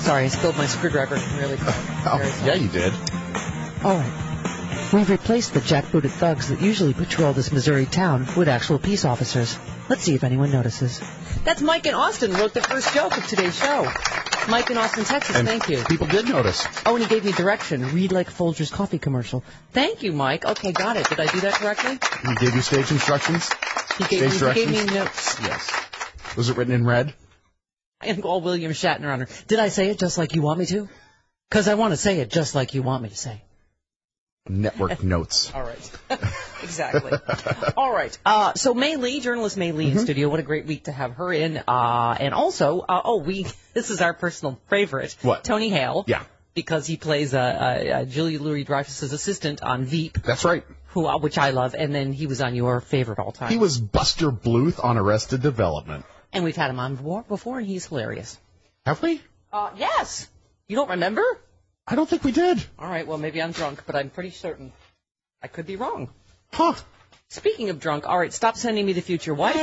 Sorry, I spilled my screwdriver really quick. Yeah, you did. All right. We've replaced the jackbooted thugs that usually patrol this Missouri town with actual peace officers. Let's see if anyone notices. That's Mike in Austin wrote the first joke of today's show. Mike in Austin, Texas, And thank you. People did notice. Oh, and he gave me direction. Read like Folgers coffee commercial. Thank you, Mike. Okay, got it. Did I do that correctly? He gave you stage instructions? He gave me notes. Yes. Was it written in red? And all William Shatner on her. Did I say it just like you want me to? Because I want to say it just like you want me to say. Network notes. All right. Exactly. All right. So May Lee, journalist May Lee in studio. What a great week to have her in. And also, this is our personal favorite. What? Tony Hale. Yeah. Because he plays Julia Louis-Dreyfus's assistant on Veep. That's right. Which I love. And then he was on your favorite all time. He was Buster Bluth on Arrested Development. And we've had him on before, and he's hilarious. Have we? Yes. You don't remember? I don't think we did. All right, well, maybe I'm drunk, but I'm pretty certain. I could be wrong. Huh. Speaking of drunk, all right, stop sending me the future wife.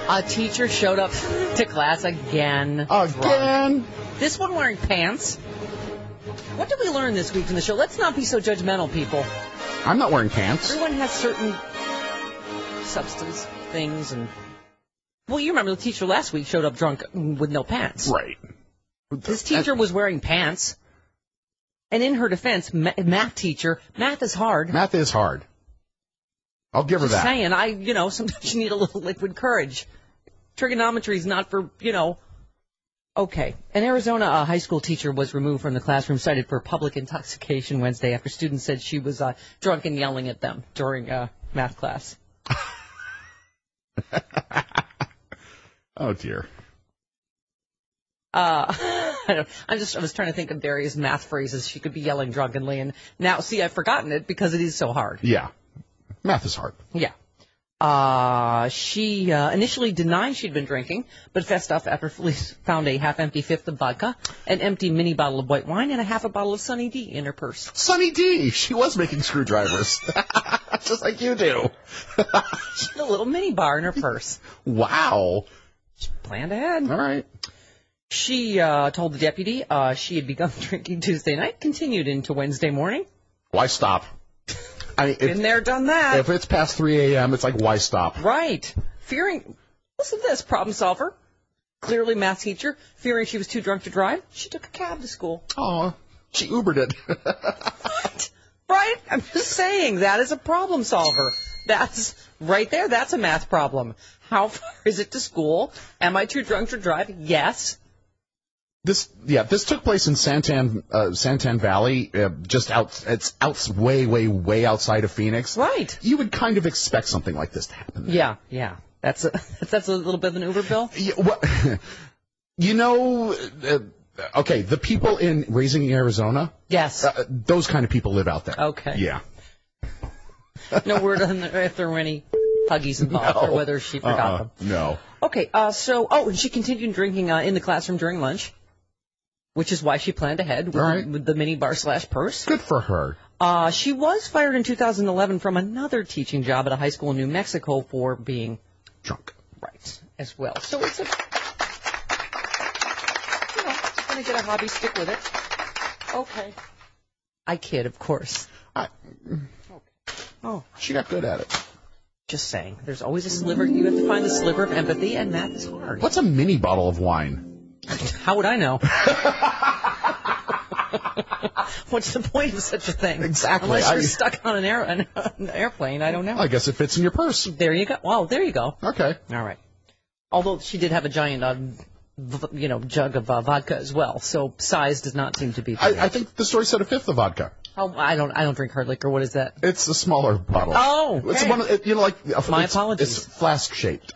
A teacher showed up to class again. Again? This one wearing pants. What did we learn this week from the show? Let's not be so judgmental, people. I'm not wearing pants. Everyone has certain substance things and... Well, you remember the teacher last week showed up drunk with no pants. Right. This teacher was wearing pants. And in her defense, math teacher, math is hard. Math is hard. I'll give her Just that. saying, sometimes you need a little liquid courage. Trigonometry is not for, Okay. An Arizona high school teacher was removed from the classroom, cited for public intoxication Wednesday after students said she was drunk and yelling at them during math class. Oh, dear. I was trying to think of various math phrases she could be yelling drunkenly, and now, see, I've forgotten it because it is so hard. Yeah. Math is hard. Yeah. She initially denied she'd been drinking, but fessed up after police found a half-empty fifth of vodka, an empty mini bottle of white wine, and a half a bottle of Sunny D in her purse. Sunny D! She was making screwdrivers. Just like you do. She had a little mini bar in her purse. Wow. She planned ahead. All right. She told the deputy she had begun drinking Tuesday night, continued into Wednesday morning. Why stop? Been there, done that. If it's past 3 a.m., it's like, why stop? Right. Listen to this, problem solver. Clearly math teacher. Fearing she was too drunk to drive, she took a cab to school. Oh, she Ubered it. What? Right? I'm just saying, that is a problem solver. That's right there. That's a math problem. How far is it to school? Am I too drunk to drive? Yes. This took place in Santan Valley, it's way outside of Phoenix. Right. You would kind of expect something like this to happen there. Yeah. That's a little bit of an Uber bill. Yeah, okay, the people in Raising Arizona. Yes. Those kind of people live out there. Okay. Yeah. No word on if there were any huggies involved or whether she forgot them. No. Okay. And she continued drinking in the classroom during lunch. Which is why she planned ahead with the mini bar / purse. Good for her. She was fired in 2011 from another teaching job at a high school in New Mexico for being drunk. Right, as well. So it's going to get a hobby, stick with it. Okay. I kid, of course. She got good at it. Just saying. There's always a sliver. You have to find the sliver of empathy, and that is hard. What's a mini bottle of wine? How would I know? What's the point of such a thing? Exactly. Unless you're stuck on an airplane, I don't know. I guess it fits in your purse. There you go. Wow, there you go. Okay. All right. Although she did have a giant, jug of vodka as well, so size does not seem to be. I think the story said a fifth of vodka. Oh, I don't drink hard liquor. What is that? It's a smaller bottle. Oh, okay. It's one. My apologies. It's flask shaped.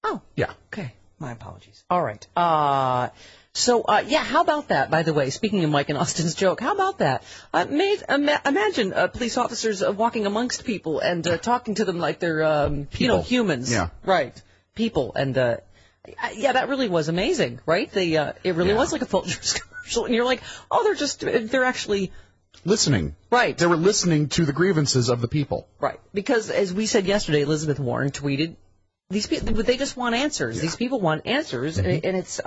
Oh, yeah. Okay. My apologies. All right. How about that, by the way? Speaking of Mike and Austin's joke, how about that? Imagine police officers walking amongst people and talking to them like they're, humans. Yeah. Right. People. And, that really was amazing, right? It really was like a Folgers commercial. And you're like, they're actually... listening. Right. They were listening to the grievances of the people. Right. Because, as we said yesterday, Elizabeth Warren tweeted, these people, they just want answers. Yeah. These people want answers, and it's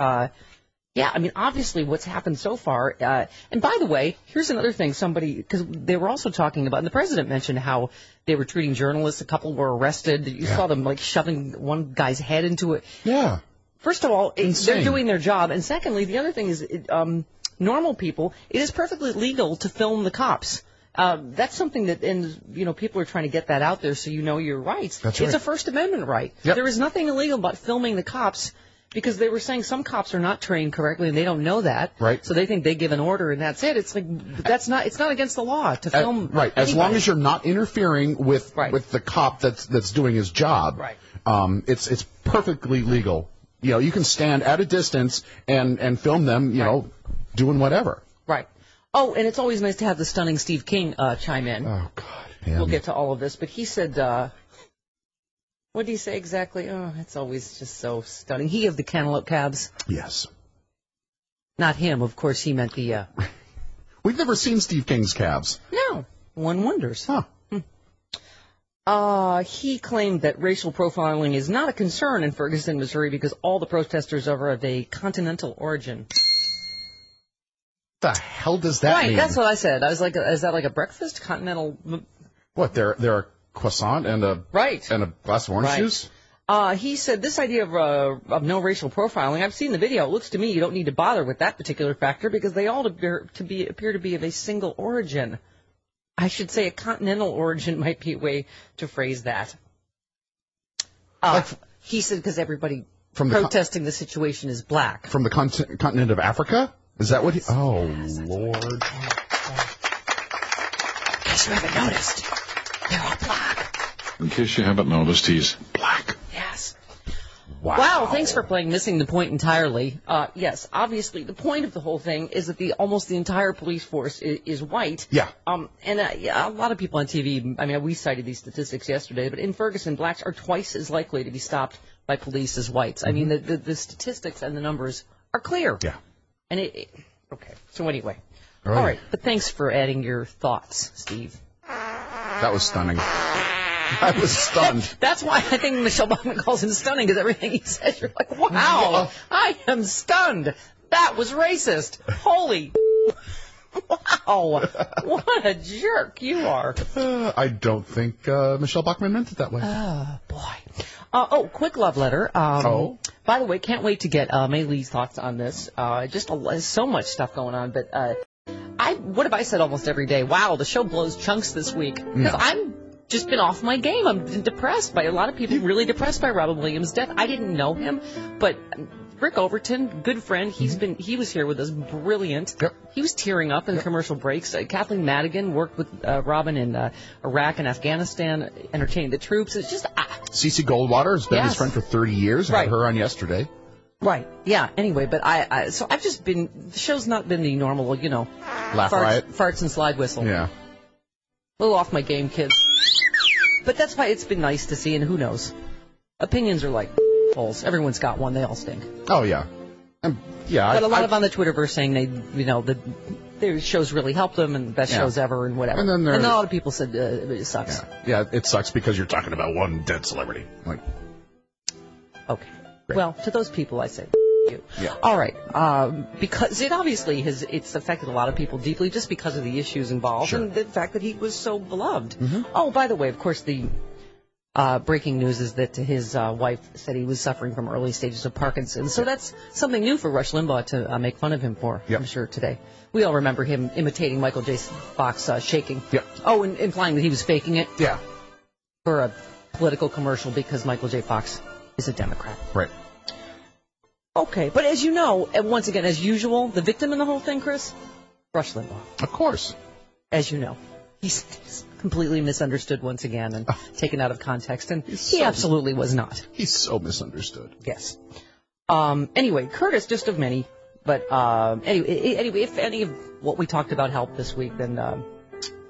Yeah, I mean, obviously what's happened so far, and by the way, here's another thing because they were also talking about, and the president mentioned how they were treating journalists. A couple were arrested. You saw them, like, shoving one guy's head into it. Yeah. First of all, they're doing their job, and secondly, the other thing is, normal people, it is perfectly legal to film the cops. That's something that, people are trying to get that out there so you know your rights. That's right. It's a First Amendment right. Yep. There is nothing illegal about filming the cops. Because they were saying some cops are not trained correctly and they don't know that. Right. So they think they give an order and that's it. It's like it's not against the law to film. Right. As long as you're not interfering with the cop that's doing his job. Right. It's perfectly legal. You can stand at a distance and film them, doing whatever. Right. Oh, and it's always nice to have the stunning Steve King chime in. Oh God. We'll get to all of this, but he said what did he say exactly? Oh, it's always just so stunning. He of the cantaloupe calves. Yes. Not him, of course. He meant the. We've never seen Steve King's calves. No, one wonders. Huh. He claimed that racial profiling is not a concern in Ferguson, Missouri, because all the protesters are of a continental origin. The hell does that mean? Right, that's what I said. I was like, is that like a breakfast? Continental. What? They're a croissant and a glass of orange juice? He said this idea of no racial profiling, I've seen the video. It looks to me you don't need to bother with that particular factor because they all appear to be of a single origin. I should say a continental origin might be a way to phrase that. He said because everybody protesting the situation is black. From the continent of Africa? Is that what he... Oh, Lord. In case you haven't noticed, they're all black. In case you haven't noticed, he's black. Yes. Wow. Thanks for playing Missing the Point entirely. Yes, obviously, the point of the whole thing is that almost the entire police force is white. Yeah. A lot of people on TV, I mean, we cited these statistics yesterday, but in Ferguson, blacks are twice as likely to be stopped by police as whites. I mean, the statistics and the numbers are clear. Yeah. And okay. So anyway. All right. But thanks for adding your thoughts, Steve. That was stunning. I was stunned. That's why I think Michelle Bachman calls him stunning, because everything he says, you're like, wow, I am stunned. That was racist. Holy. Wow. What a jerk you are. I don't think Michelle Bachman meant it that way. Oh, boy. Quick love letter. By the way, can't wait to get May Lee's thoughts on this. So much stuff going on, but what have I said almost every day? Wow, the show blows chunks this week. Because I'm just been off my game. I'm depressed by a lot of people, really depressed by Robin Williams' death. I didn't know him, but Rick Overton, good friend, he was here with us, brilliant. Yep. He was tearing up in the commercial breaks. Kathleen Madigan worked with Robin in Iraq and Afghanistan, entertaining the troops. It's just Cece Goldwater has been his friend for 30 years. I had her on yesterday. Right. Yeah. Anyway, but so I've just been. The show's not been the normal, laugh riot, farts and slide whistle. Yeah. A little off my game, kids. But that's why it's been nice to see, and who knows? Opinions are like holes. Everyone's got one. They all stink. Oh yeah. Yeah. But a lot of on the Twitterverse saying their shows really helped them and best shows ever and whatever. And a lot of people said it sucks. Yeah, it sucks because you're talking about one dead celebrity. Like. Okay. Great. Well, to those people, I say you. Yeah. All right. Because it obviously it's affected a lot of people deeply just because of the issues involved and the fact that he was so beloved. Mm-hmm. Oh, by the way, of course, the breaking news is that his wife said he was suffering from early stages of Parkinson's. So that's something new for Rush Limbaugh to make fun of him for, I'm sure, today. We all remember him imitating Michael J. Fox shaking. Yeah. Oh, and implying that he was faking it. Yeah. For a political commercial because Michael J. Fox is a Democrat. Right. Okay, but as you know, and once again, as usual, the victim in the whole thing, Chris, Rush Limbaugh. Of course. As you know. He's completely misunderstood once again and taken out of context, and he absolutely was not. He's so misunderstood. Yes. Anyway, Curtis, just of many, but anyway, if any of what we talked about helped this week, then...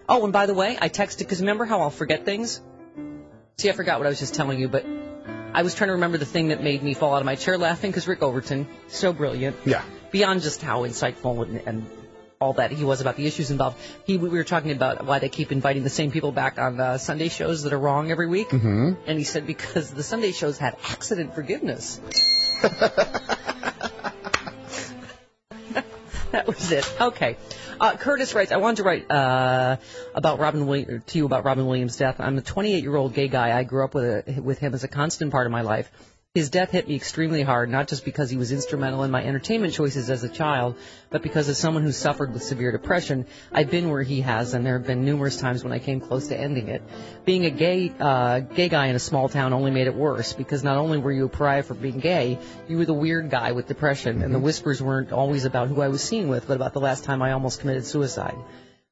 Oh, and by the way, I texted, because remember how I'll forget things? See, I forgot what I was just telling you, but I was trying to remember the thing that made me fall out of my chair laughing, because Rick Overton, so brilliant. Yeah. Beyond just how insightful and all that he was about the issues involved. We were talking about why they keep inviting the same people back on Sunday shows that are wrong every week. Mm-hmm. And he said because the Sunday shows had accident forgiveness. That was it. Okay. Curtis writes, I wanted to write to you about Robin Williams' death. I'm a 28-year-old gay guy. I grew up with him as a constant part of my life. His death hit me extremely hard, not just because he was instrumental in my entertainment choices as a child, but because as someone who suffered with severe depression, I've been where he has, and there have been numerous times when I came close to ending it. Being a gay guy in a small town only made it worse, because not only were you a pariah for being gay, you were the weird guy with depression, and the whispers weren't always about who I was seen with, but about the last time I almost committed suicide.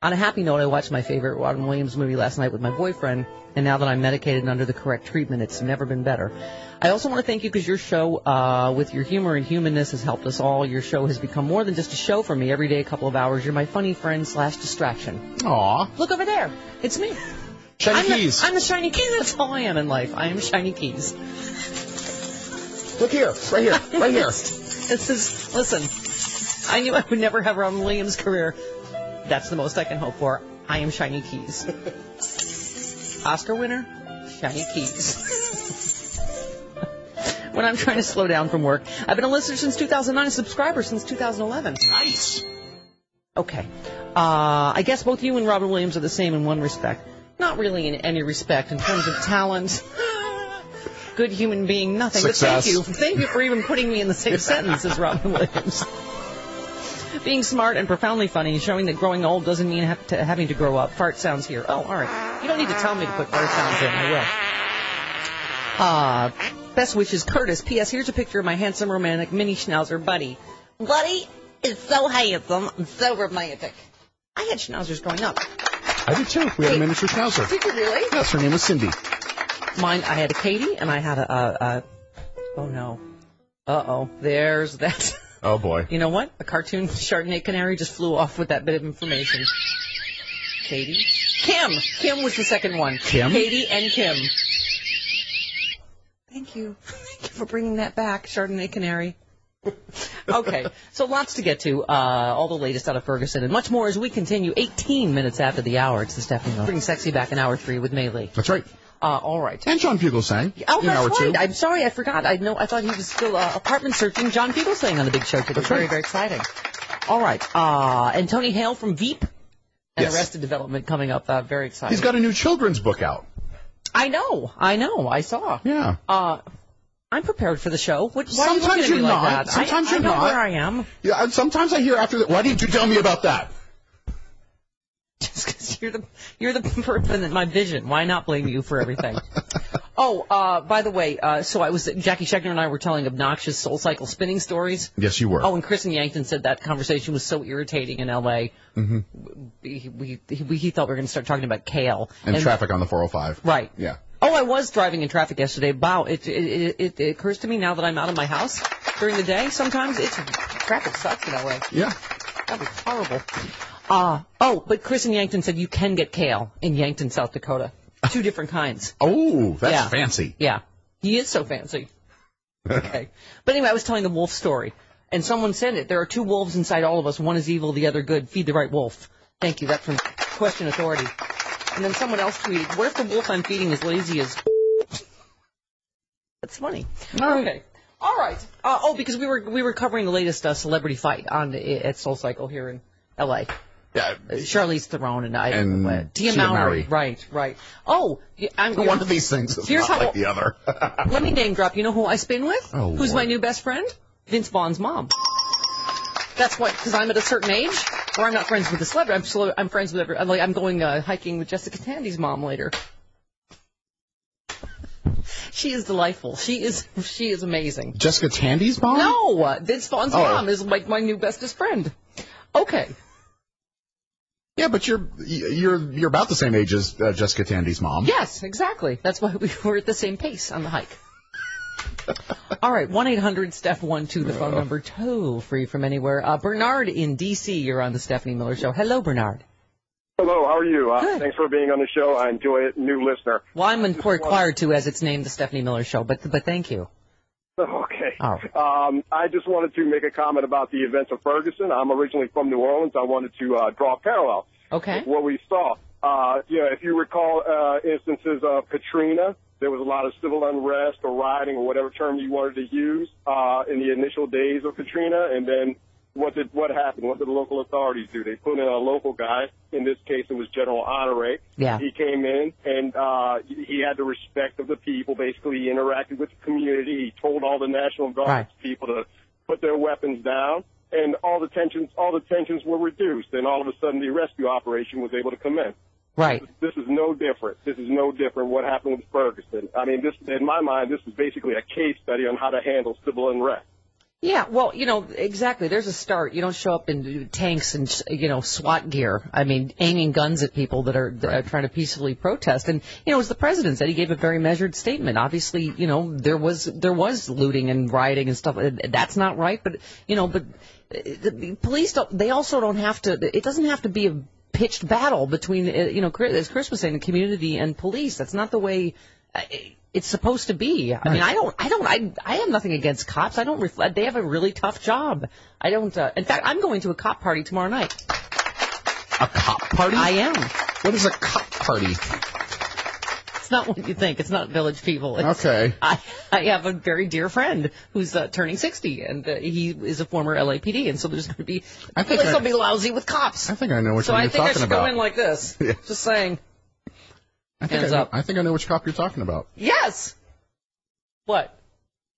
On a happy note, I watched my favorite Robin Williams movie last night with my boyfriend, and now that I'm medicated and under the correct treatment, it's never been better. I also want to thank you because your show, with your humor and humanness, has helped us all. Your show has become more than just a show for me. Every day, a couple of hours, you're my funny friend / distraction. Aw. Look over there. It's me. Shiny Keys. I'm the Shiny Keys. That's all I am in life. I am Shiny Keys. Look here. Right here. Right here. Listen, I knew I would never have Robin Williams' career. That's the most I can hope for. I am Shiny Keys. Oscar winner, Shiny Keys. When I'm trying to slow down from work. I've been a listener since 2009, a subscriber since 2011. Nice. Okay. I guess both you and Robin Williams are the same in one respect. Not really in any respect. In terms of talent, good human being, nothing. Success. But thank you. Thank you for even putting me in the same sentence as Robin Williams. Being smart and profoundly funny and showing that growing old doesn't mean having to grow up. Fart sounds here. Oh, all right. You don't need to tell me to put fart sounds in. I will. Best wishes, Curtis. P.S. Here's a picture of my handsome, romantic mini schnauzer, Buddy. Buddy is so handsome and so romantic. I had schnauzers growing up. I did too. We had a miniature schnauzer. Did you really? Yes, her name was Cindy. Mine, I had a Katie, and I had a oh no. Uh-oh. There's that. Oh, boy. You know what? A cartoon Chardonnay canary just flew off with that bit of information. Katie? Kim! Kim was the second one. Kim? Katie and Kim. Thank you. Thank you for bringing that back, Chardonnay canary. Okay, so lots to get to. All the latest out of Ferguson and much more as we continue 18 minutes after the hour. It's the Stephanie Miller. Bring sexy back in hour 3 with May Lee. That's right. All right. And John Fugelsang. Oh, in that's hour right. 2. I'm sorry, I forgot. I thought he was still apartment searching. John Fugelsang on the big show today. That's Very, right. very exciting. All right. And Tony Hale from Veep and Yes. Arrested Development coming up. Very exciting. He's got a new children's book out. I know. I saw. Yeah. I'm prepared for the show. Why are you Sometimes looking at you're me like not. that? Sometimes you're I know not. where I am. Yeah. Sometimes I hear after that. Why didn't you tell me about that? Just because you're the person in my vision. Why not blame you for everything? By the way, Jackie Schechner and I were telling obnoxious Soul Cycle spinning stories. Yes, you were. Oh, and Kristen Yankton said that conversation was so irritating in L.A. Mm-hmm. He thought we were going to start talking about kale. And traffic on the 405. Right. Yeah. Oh, I was driving in traffic yesterday. Wow, it occurs to me now that I'm out of my house during the day. Sometimes traffic sucks in L.A. Yeah. That was horrible. But Kristen Yankton said you can get kale in Yankton, South Dakota. 2 different kinds. Oh, that's Yeah. fancy. Yeah. He is so fancy. Okay. But anyway, I was telling the wolf story, and someone said it. There are 2 wolves inside all of us. One is evil, the other good. Feed the right wolf. Thank you. That's from Question Authority. And then someone else tweeted, what if the wolf I'm feeding is lazy as... That's funny. Okay. All right. Because we were covering the latest celebrity fight at Soul Cycle here in L.A. Yeah. Charlize Theron and Tia Tia Mowry. Mowry. Right. Oh, One of these things is Here's not how- like the other. let me name drop. You know who I spin with? Oh, Who's Lord. my new best friend? Vince Vaughn's mom. That's what, because I'm at a certain age where I'm not friends with the celebrity. I'm friends with I'm going hiking with Jessica Tandy's mom later. She is delightful. She is amazing. Jessica Tandy's mom? No, Vince Vaughn's mom is like my new bestest friend. Okay. Yeah, but you're about the same age as Jessica Tandy's mom. Yes, exactly. That's why we were at the same pace on the hike. All right, 1-800-STEPH-12, the phone number, toll free from anywhere. Bernard in D.C., you're on the Stephanie Miller Show. Hello, Bernard. Hello, how are you? Good. Thanks for being on the show. I enjoy it. New listener. Well, I'm required to, as it's named the Stephanie Miller Show, but thank you. Okay. Oh. I just wanted to make a comment about the events of Ferguson. I'm originally from New Orleans. I wanted to draw a parallel Okay. with what we saw. If you recall instances of Katrina, there was a lot of civil unrest or rioting or whatever term you wanted to use in the initial days of Katrina, and then what happened? What did the local authorities do? They put in a local guy. In this case, it was General Honore. Yeah. He came in, and he had the respect of the people. Basically, he interacted with the community. He told all the National Guard people to put their weapons down, and all the tensions were reduced. And all of a sudden, the rescue operation was able to commence. Right. This is no different. This is no different what happened with Ferguson. I mean, in my mind, this is basically a case study on how to handle civil unrest. Yeah, well, exactly. There's a start. You don't show up in tanks and, SWAT gear. I mean, aiming guns at people that are trying to peacefully protest. And, as the president said, he gave a very measured statement. Obviously, there was looting and rioting and stuff. That's not right. But the police they also don't have to, it doesn't have to be a pitched battle between, as Chris was saying, the community and police. That's not the way it's supposed to be. I mean, I have nothing against cops. I don't reflect. They have a really tough job. I don't. In fact, I'm going to a cop party tomorrow night. A cop party? I am. What is a cop party? It's not what you think. It's not village people. Okay. I have a very dear friend who's turning 60, and he is a former LAPD, and so there's going to be. They'll be lousy with cops. I think I know what so you're I talking about. So I think I should go in like this. Yeah. Just saying. I think I know which cop you're talking about. Yes. What?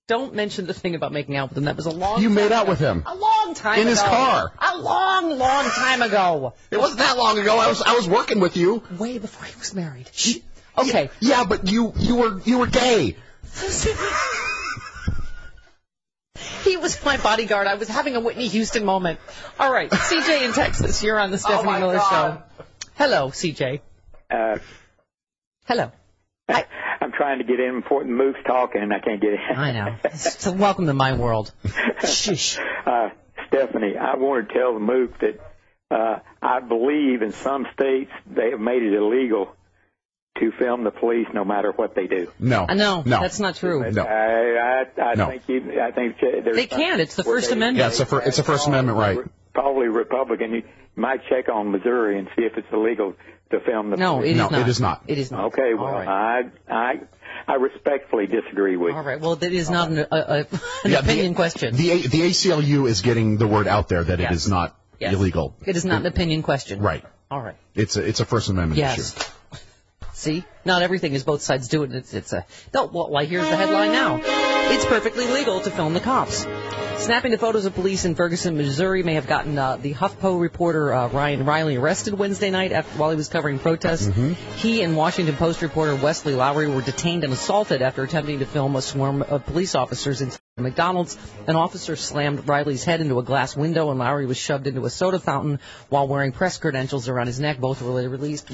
Don't mention the thing about making out with him. That was a long. You time made ago. out with him a long time ago. In his car. A long time ago. It wasn't that long ago. I was working with you. Way before he was married. Okay. Yeah, but you were gay. He was my bodyguard. I was having a Whitney Houston moment. All right, CJ in Texas. You're on the Stephanie Miller Show. Hello, CJ. Hello. I'm trying to get in before the move's talking, and I can't get in. I know. So welcome to my world. Shh. Stephanie, I want to tell the Mook that I believe in some states they have made it illegal to film the police no matter what they do. No, that's not true. No. I think they can. It's the First Amendment. Yeah, it's a First Amendment right. Probably Republican. You might check on Missouri and see if it's illegal to film the police. It is not. It is not. Okay, well, right. I respectfully disagree with you. All right, well, that is not an opinion question. The ACLU is getting the word out there that it is not illegal. It is not an opinion question. Right. All right. It's a First Amendment issue. See? Not everything is both sides do it. Here's the headline now. It's perfectly legal to film the cops. Snapping the photos of police in Ferguson, Missouri may have gotten the HuffPo reporter Ryan Riley arrested Wednesday night while he was covering protests. Mm-hmm. He and Washington Post reporter Wesley Lowery were detained and assaulted after attempting to film a swarm of police officers inside McDonald's. An officer slammed Riley's head into a glass window, and Lowery was shoved into a soda fountain while wearing press credentials around his neck. Both were released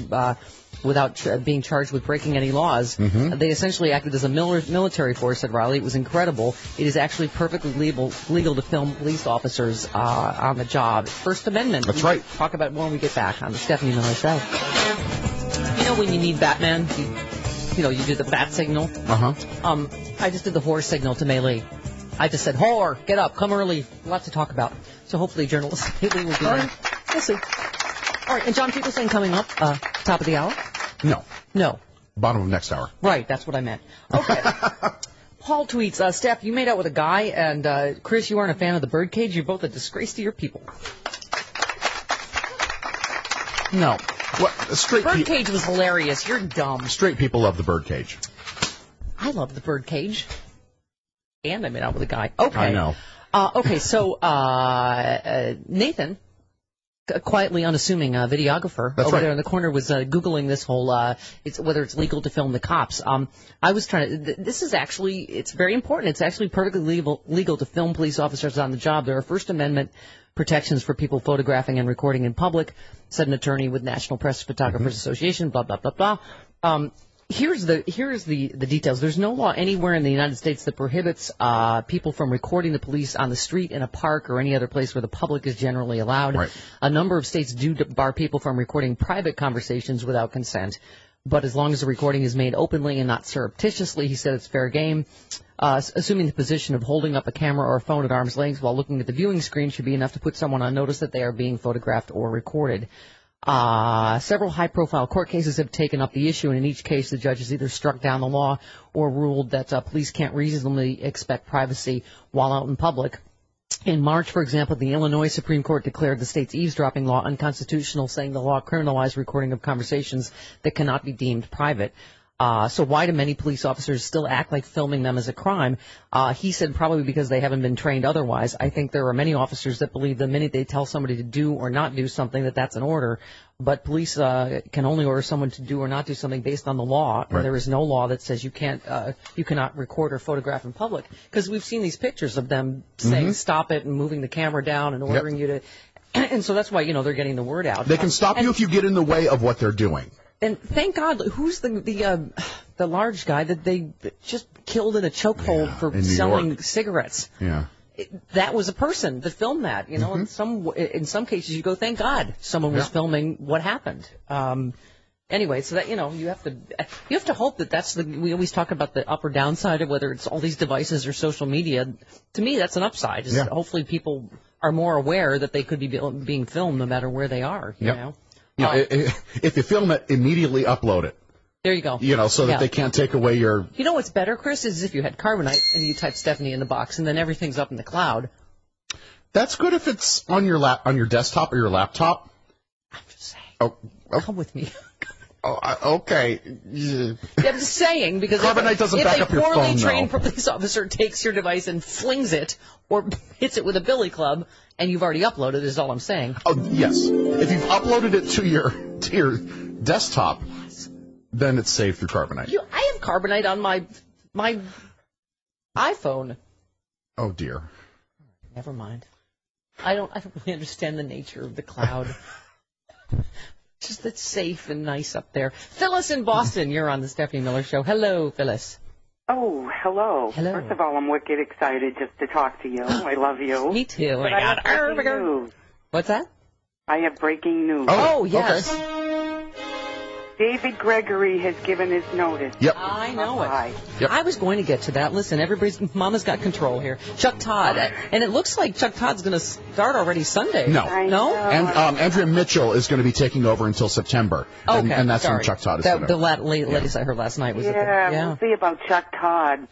without being charged with breaking any laws. Mm-hmm. They essentially acted as a military force, said Riley. It was incredible. It is actually perfectly legal to film police officers on the job. First Amendment. That's right. Talk about it when we get back on the Stephanie Miller Show. You know when you need Batman? You do the bat signal. Uh-huh. I just did the whore signal to Mei Lee. I just said, whore, get up, come early. Lots to talk about. So hopefully journalists will be there. We'll see. All right, and John Peterson coming up, top of the hour? No. Bottom of next hour. Right, that's what I meant. Okay. Paul tweets, Steph, you made out with a guy, and Chris, you aren't a fan of the birdcage. You're both a disgrace to your people. No. What? Birdcage was hilarious. You're dumb. Straight people love the birdcage. I love the birdcage. And I made out with a guy. Okay. I know. Okay, so Nathan, a quietly unassuming videographer there in the corner, was Googling this whole whether it's legal to film the cops. I was trying to. This is actually, it's very important. It's actually perfectly legal to film police officers on the job. There are First Amendment protections for people photographing and recording in public, said an attorney with National Press Photographers Association. Blah blah blah blah. Here's the details. There's no law anywhere in the United States that prohibits people from recording the police on the street, in a park, or any other place where the public is generally allowed. Right. A number of states do bar people from recording private conversations without consent, but as long as the recording is made openly and not surreptitiously, he said it's fair game. Assuming the position of holding up a camera or a phone at arm's length while looking at the viewing screen should be enough to put someone on notice that they are being photographed or recorded. Several high-profile court cases have taken up the issue, and in each case the judge has either struck down the law or ruled that police can't reasonably expect privacy while out in public. In March, for example, the Illinois Supreme Court declared the state's eavesdropping law unconstitutional, saying the law criminalized recording of conversations that cannot be deemed private. So why do many police officers still act like filming them is a crime? He said probably because they haven't been trained otherwise. I think there are many officers that believe the minute they tell somebody to do or not do something that's an order. But police can only order someone to do or not do something based on the law. Right. And there is no law that says you cannot record or photograph in public. Because we've seen these pictures of them saying stop it and moving the camera down and ordering you to. And so that's why they're getting the word out. They can stop you if you get in the way of what they're doing. And thank God, who's the large guy that they just killed in a chokehold for selling cigarettes? Yeah. That was a person that filmed that. In some cases you go, thank God someone was filming what happened. Anyway, so that you have to hope that we always talk about the up or downside of whether it's all these devices or social media. To me, that's an upside. Hopefully people are more aware that they could be being filmed no matter where they are. You know. If you film it, immediately upload it. There you go. So that they can't take away your... You know what's better, Chris, is if you had carbonite and you type Stephanie in the box and then everything's up in the cloud. That's good if it's on your desktop or your laptop. I'm just saying. Oh. Come with me. Okay. I'm just saying, because carbonite doesn't back up your phone, if a poorly trained police officer takes your device and flings it or hits it with a billy club, and you've already uploaded, is all I'm saying. Oh, yes. If you've uploaded it to your desktop, then it's saved through carbonite. I have carbonite on my iPhone. Oh, dear. Never mind. I don't really understand the nature of the cloud. Just it's safe and nice up there. Phyllis in Boston, you're on the Stephanie Miller Show. Hello, Phyllis. Oh, hello. Hello. First of all, I'm wicked excited just to talk to you. I love you. Me too. But I have breaking news. What's that? I have breaking news. Oh yes. Okay. David Gregory has given his notice. Yep. I know it. Yep. I was going to get to that. Listen, mama's got control here. Chuck Todd. And it looks like Chuck Todd's going to start already Sunday. No. No? And Andrea Mitchell is going to be taking over until September. Okay. And that's when Chuck Todd is going to... The lady I heard last night was... We'll see about Chuck Todd.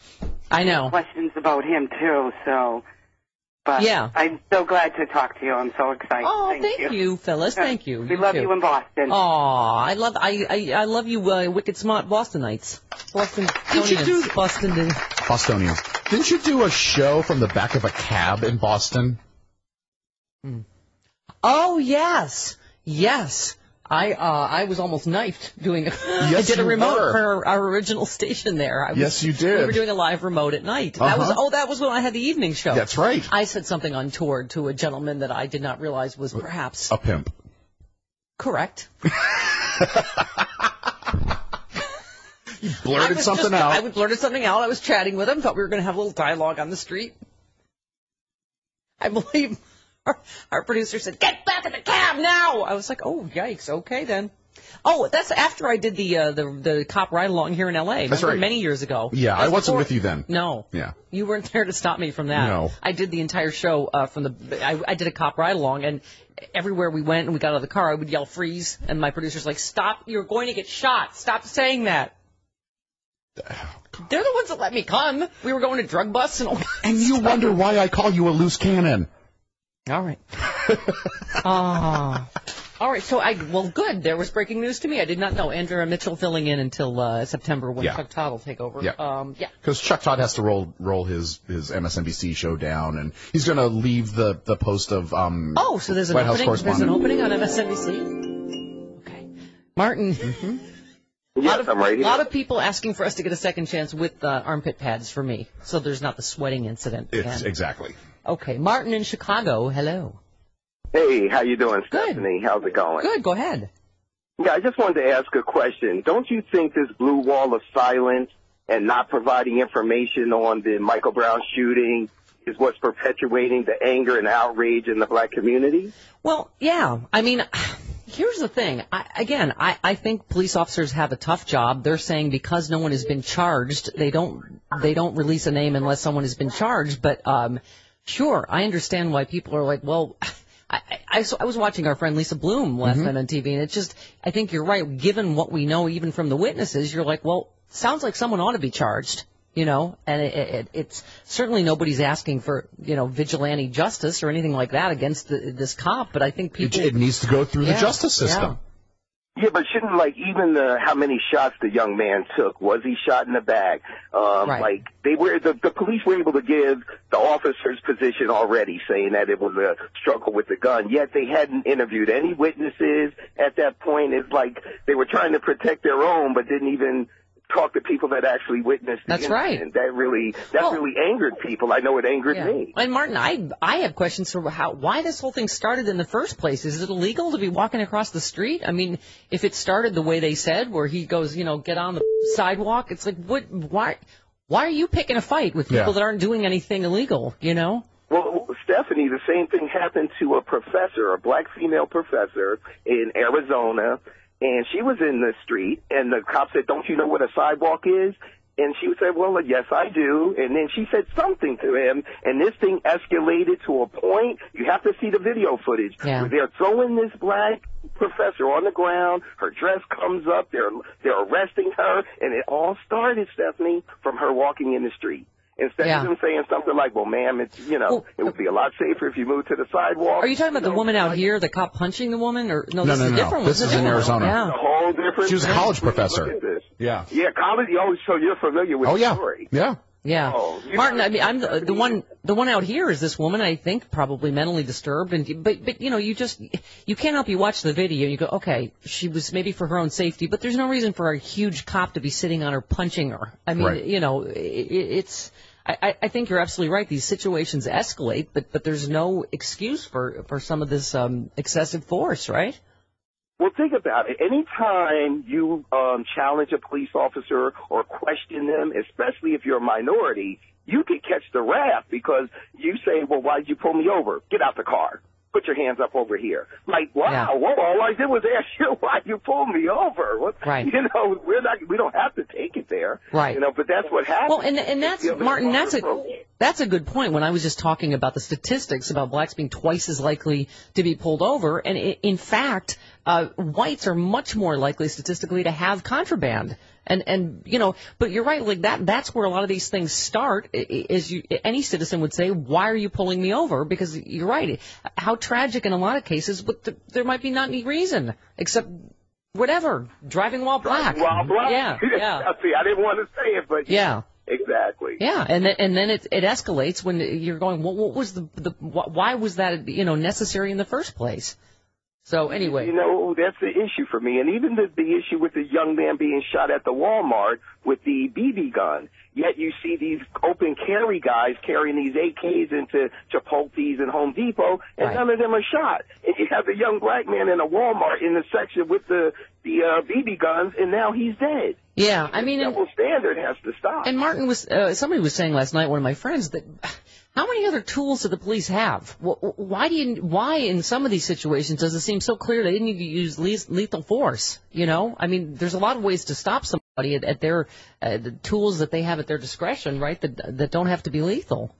I know. Questions about him, too, so... But I'm so glad to talk to you. I'm so excited. Oh, thank you, Phyllis. Thank you. We love you in Boston. Oh, I love you, wicked smart Bostonites. Bostonians. Didn't you do a show from the back of a cab in Boston? Oh, yes. Yes. I was almost knifed doing. I did a remote for our original station there. Yes, you did. We were doing a live remote at night. That was when I had the evening show. That's right. I said something untoward to a gentleman that I did not realize was perhaps a pimp. Correct. You blurted something out. I blurted something out. I was chatting with him. Thought we were going to have a little dialogue on the street. I believe. Our producer said, "Get back in the cab now!" I was like, "Oh, yikes! Okay, then." Oh, that's after I did the cop ride along here in L.A. That's right. Many years ago. Yeah, I wasn't with you then. No. Yeah. You weren't there to stop me from that. No. I did the entire show I did a cop ride along, and everywhere we went and we got out of the car, I would yell freeze, and my producer's like, "Stop! You're going to get shot! Stop saying that." They're the ones that let me come. We were going to drug busts and all. And you wonder why I call you a loose cannon. All right. All right. So good. There was breaking news to me. I did not know. Andrea Mitchell filling in until September when Chuck Todd will take over. Yeah. Because Chuck Todd has to roll his MSNBC show down, and he's going to leave the post of so there's an White House opening. correspondent. There's an opening on MSNBC. Okay. Martin. Mm-hmm. Yes, I'm right here. A lot of people asking for us to get a second chance with armpit pads for me, so there's not the sweating incident. Exactly. Okay, Martin in Chicago, hello. Hey, how you doing, Good. Stephanie? How's it going? Good, go ahead. Yeah, I just wanted to ask a question. Don't you think this blue wall of silence and not providing information on the Michael Brown shooting is what's perpetuating the anger and outrage in the black community? Well, yeah. I mean, here's the thing. I think police officers have a tough job. They're saying because no one has been charged, they don't release a name unless someone has been charged. But sure, I understand why people are like, well, I was watching our friend Lisa Bloom last night on TV, and it's just, I think you're right. Given what we know, even from the witnesses, you're like, well, sounds like someone ought to be charged. and it's certainly nobody's asking for, vigilante justice or anything like that against this cop, but I think people... It needs to go through the justice system. Yeah, but shouldn't, even how many shots the young man took? Was he shot in the back? Right. The police were able to give the officer's position already, saying that it was a struggle with the gun, yet they hadn't interviewed any witnesses at that point. It's like they were trying to protect their own, but didn't even talk to people that actually witnessed the That's incident. right. That really angered people. I know it angered me. And Martin, I have questions for why this whole thing started in the first place. Is it illegal to be walking across the street? I mean, if it started the way they said, where he goes, get on the sidewalk, it's like, why are you picking a fight with people that aren't doing anything illegal, Well, Stephanie, the same thing happened to a black female professor in Arizona. And she was in the street, and the cop said, "Don't you know what a sidewalk is?" And she said, "Well, yes, I do." And then she said something to him, and this thing escalated to a point. You have to see the video footage. Yeah. They're throwing this black professor on the ground. Her dress comes up. They're arresting her, and it all started, Stephanie, from her walking in the street. Instead of them saying something like, "Well, ma'am, it would be a lot safer if you moved to the sidewalk." Are you talking about the woman out here, the cop punching the woman? Or no, this is a different one. This is in Arizona. Yeah. A whole different. She was a college professor. Yeah, college. Oh, so you're familiar with the story? Yeah. Yeah, Oh, Martin. I mean, I'm the one out here is this woman. I think probably mentally disturbed, but you can't help you watch the video. And you go, okay, she was maybe for her own safety, but there's no reason for a huge cop to be sitting on her punching her. I mean, it's. I think you're absolutely right. These situations escalate, but there's no excuse for some of this excessive force, right? Well, think about it. Anytime you challenge a police officer or question them, especially if you're a minority, you could catch the wrath because you say, "Well, why did you pull me over? Get out the car. Put your hands up over here." Like, wow, all I did was ask you why you pulled me over. Right. We don't have to take it there. Right. But that's what happens. Well, and that's, Martin, that's a good point. When I was just talking about the statistics about blacks being twice as likely to be pulled over, and in fact, whites are much more likely statistically to have contraband. And but you're right, like that's where a lot of these things start. Any citizen would say, "Why are you pulling me over?" Because you're right. How tragic in a lot of cases, but there might be not any reason except whatever, driving while black. Yeah. See, I didn't want to say it, but yeah. Exactly. Yeah, and then it escalates when you're going, what was why was that necessary in the first place? So anyway, that's the issue for me, and even the issue with the young man being shot at the Walmart with the BB gun. Yet you see these open carry guys carrying these AKs into Chipotle's and Home Depot, and none of them are shot. And you have the young black man in a Walmart in the section with the BB guns, and now he's dead. Yeah, I mean, the double standard has to stop. And Martin somebody was saying last night, one of my friends, that how many other tools do the police have? Why in some of these situations does it seem so clear they didn't need to use lethal force? I mean, there's a lot of ways to stop somebody at their the tools that they have at their discretion, right? That don't have to be lethal.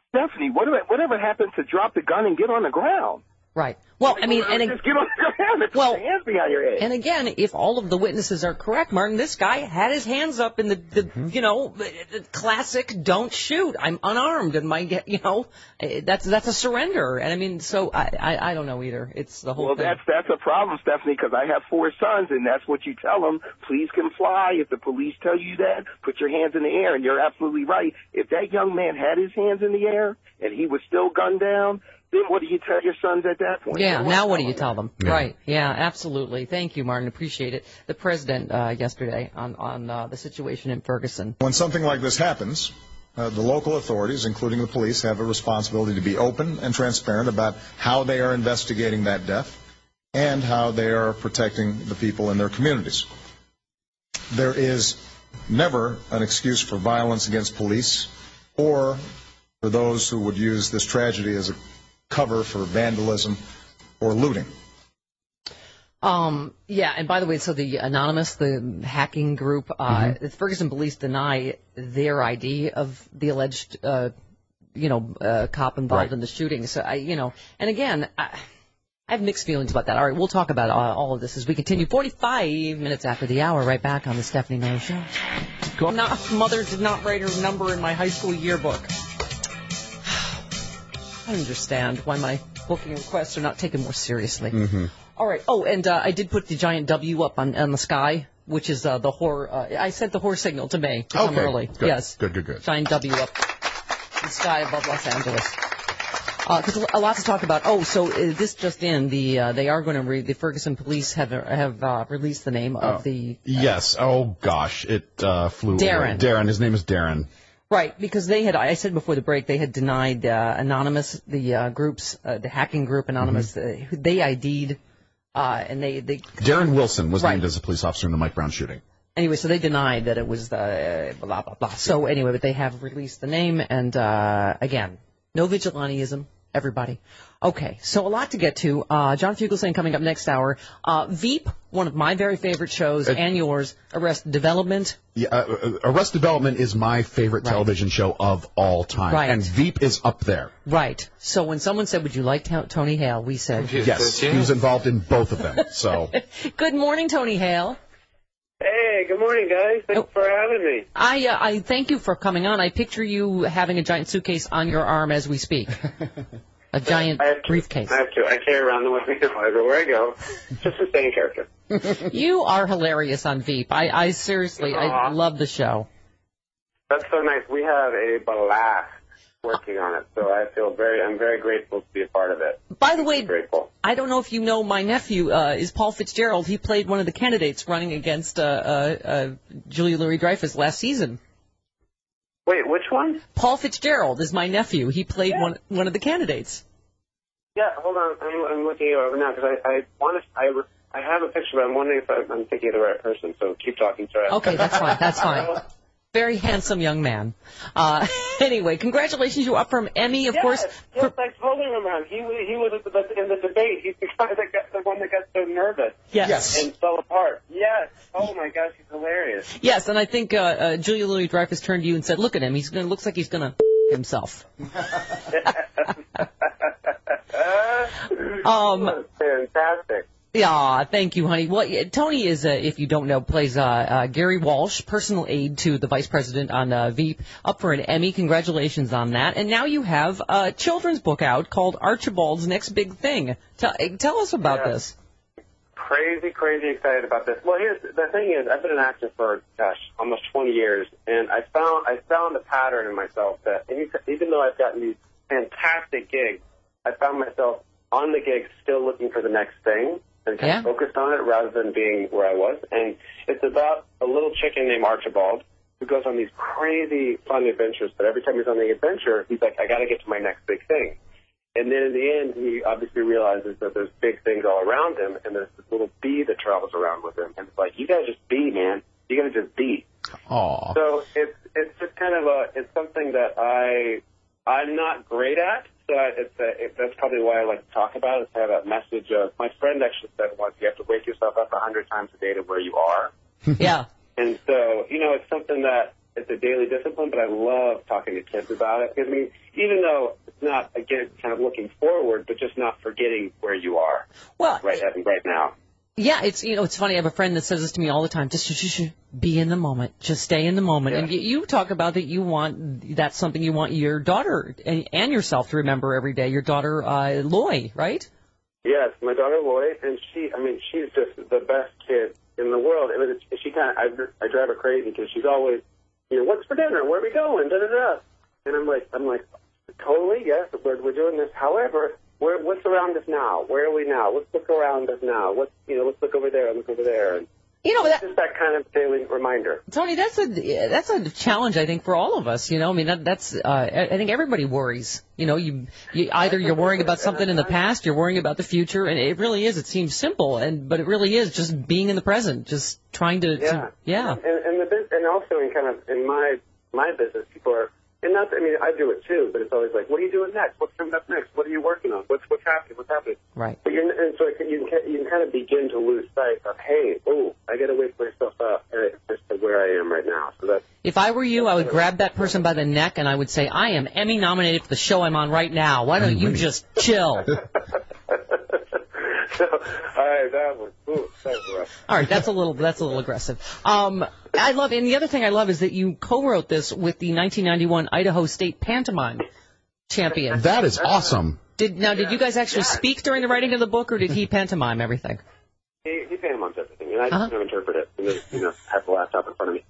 Stephanie, whatever happened to drop the gun and get on the ground? Right. Well, I mean, and just get on your hand and put your hands behind your head. And again, if all of the witnesses are correct, Martin, this guy had his hands up in the classic "don't shoot, I'm unarmed," and that's a surrender. And I mean, so I don't know either. It's the whole thing. Well, that's a problem, Stephanie, because I have 4 sons, and that's what you tell them. Please comply. If the police tell you that, put your hands in the air. And you're absolutely right. If that young man had his hands in the air and he was still gunned down, then what do you tell your sons at that point? Yeah, now what do you tell them? Yeah. Right, yeah, absolutely. Thank you, Martin, appreciate it. The president yesterday on the situation in Ferguson. When something like this happens, the local authorities, including the police, have a responsibility to be open and transparent about how they are investigating that death and how they are protecting the people in their communities. There is never an excuse for violence against police or for those who would use this tragedy as a cover for vandalism or looting. Yeah, and by the way, so the Anonymous, the hacking group, the Ferguson police deny their ID of the alleged, cop involved in the shooting. So, and again, I have mixed feelings about that. All right, we'll talk about all of this as we continue. 45 minutes after the hour, right back on the Stephanie Miller Show. Mother did not write her number in my high school yearbook. I understand why my booking requests are not taken more seriously. Mm-hmm. All right. Oh, and I did put the giant W up on the sky, which is the whore. I sent the whore signal to May to come early. Good. Yes. Good. Giant W up the sky above Los Angeles. Because a lot to talk about. Oh, so this just in, they are going to the Ferguson police have released the name of the. Yes. Oh gosh, it flew. Darren. Darren. His name is Darren. Right, because they had, I said before the break, they had denied Anonymous, the groups, the hacking group Anonymous, they ID'd, and they. Darren Wilson was named as a police officer in the Mike Brown shooting. Anyway, so they denied that it was the blah, blah, blah. So anyway, but they have released the name, and again, no vigilantism, everybody. Okay, so a lot to get to. John Fugelsang coming up next hour. Veep, one of my very favorite shows, and yours, Arrested Development. Yeah, Arrested Development is my favorite television show of all time, and Veep is up there. Right. So when someone said, would you like Tony Hale, we said yes. He was involved in both of them. So good morning, Tony Hale. Hey, good morning, guys. Thanks for having me. I thank you for coming on. I picture you having a giant suitcase on your arm as we speak. A giant briefcase. I have to. I carry around them with me everywhere I go. Just the same character. You are hilarious on Veep. I seriously, I love the show. That's so nice. We have a blast working on it, so I'm very grateful to be a part of it. By the way, I don't know if you know, my nephew is Paul Fitzgerald. He played one of the candidates running against Julia Louis-Dreyfus last season. Wait, which one? Paul Fitzgerald is my nephew. He played one of the candidates. Yeah, hold on. I'm looking it over now because I have a picture, but I'm wondering if I'm thinking of the right person. So keep talking. Sorry. Okay, that's fine. That's fine. Very handsome young man. Anyway, congratulations. You're up from Emmy, of course. Yes, I totally remember him. He was in the debate. He's the guy the one that got so nervous. Yes. And fell apart. Yes. Oh, my gosh, he's hilarious. Yes, and I think Julia Louis-Dreyfus turned to you and said, look at him. Looks like he's going to himself. Fantastic. Yeah, thank you, honey. Well, Tony is, if you don't know, plays Gary Walsh, personal aide to the vice president on Veep, up for an Emmy. Congratulations on that. And now you have a children's book out called Archibald's Next Big Thing. Tell us about this. Crazy excited about this. Well, the thing is, I've been an actor for, almost 20 years, and I found a pattern in myself that even though I've gotten these fantastic gigs, I found myself on the gig still looking for the next thing. And kind of focused on it rather than being where I was. And it's about a little chicken named Archibald who goes on these crazy fun adventures. But every time he's on the adventure, he's like, I got to get to my next big thing. And then in the end, he obviously realizes that there's big things all around him, and there's this little bee that travels around with him. And it's like, you got to just be, man. You got to just be. Aww. So it's just kind of it's something that I'm not great at. So that's probably why I like to talk about it, to have that message of, my friend actually said once, you have to wake yourself up 100 times a day to where you are. Yeah. And so, it's something that it's a daily discipline, but I love talking to kids about it. Because, even though it's not, again, kind of looking forward, but just not forgetting where you are right now. Yeah, it's funny. I have a friend that says this to me all the time. Just be in the moment. Just stay in the moment. Yeah. And you talk about that that's something you want your daughter and yourself to remember every day. Your daughter, Loy, right? Yes, my daughter Loy, and she's just the best kid in the world. I drive her crazy because she's always, what's for dinner? Where are we going? Da da da. And I'm like, totally, yes, we're doing this. However, what's around us now? Where are we now? Let's look around us now. Let's look over there. Look over there. And just that kind of daily reminder. Tony, that's a challenge, I think, for all of us. That's I think everybody worries. You either you're worrying about something in the past, you're worrying about the future, and it really is. It seems simple, but it really is just being in the present, just trying to. And also in my business, people are. And I do it too, but it's always like, what are you doing next? What's coming up next? What are you working on? What's happening? What's happening? Right. But and so you can kind of begin to lose sight of, hey, I got to wake myself up as to where I am right now. So that's. If I were you, I would grab that person by the neck and I would say, I am Emmy nominated for the show I'm on right now. Why don't you just chill? So, that was rough. All right, that's a little aggressive. I love, and the other thing I love is that you co-wrote this with the 1991 Idaho State Pantomime champion. That is awesome. Did you guys actually speak during the writing of the book, or did he pantomime everything? He pantomimes everything, and I just kind of interpret it, and then, have the laptop in front of me.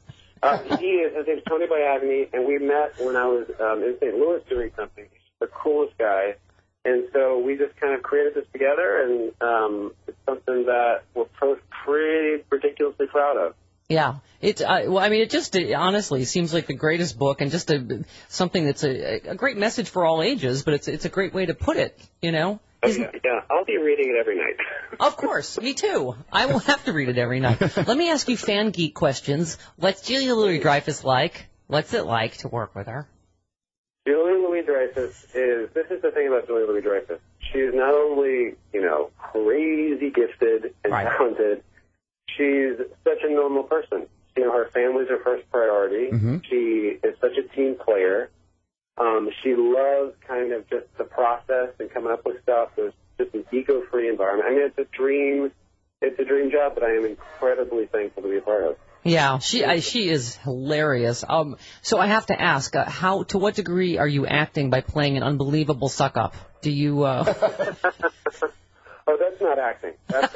His name's Tony Biagni, and we met when I was in St. Louis doing something. He's the coolest guy. And so we just kind of created this together, and it's something that we're pretty ridiculously proud of. Yeah, it just honestly seems like the greatest book, and just something that's a great message for all ages. But it's a great way to put it, Yeah, I'll be reading it every night. Of course, me too. I will have to read it every night. Let me ask you fan geek questions. What's Julia Louis-Dreyfus like? What's it like to work with her? Julia Louis-Dreyfus this is the thing about Julia Louis-Dreyfus. She's not only, crazy gifted and talented, she's such a normal person. Her family's her first priority. Mm-hmm. She is such a team player. She loves kind of just the process and coming up with stuff. There's just an ego-free environment. I mean, it's a dream job that I am incredibly thankful to be a part of. Yeah, she is hilarious. So I have to ask, to what degree are you acting by playing an unbelievable suck-up? Do you? Oh, that's not acting. That's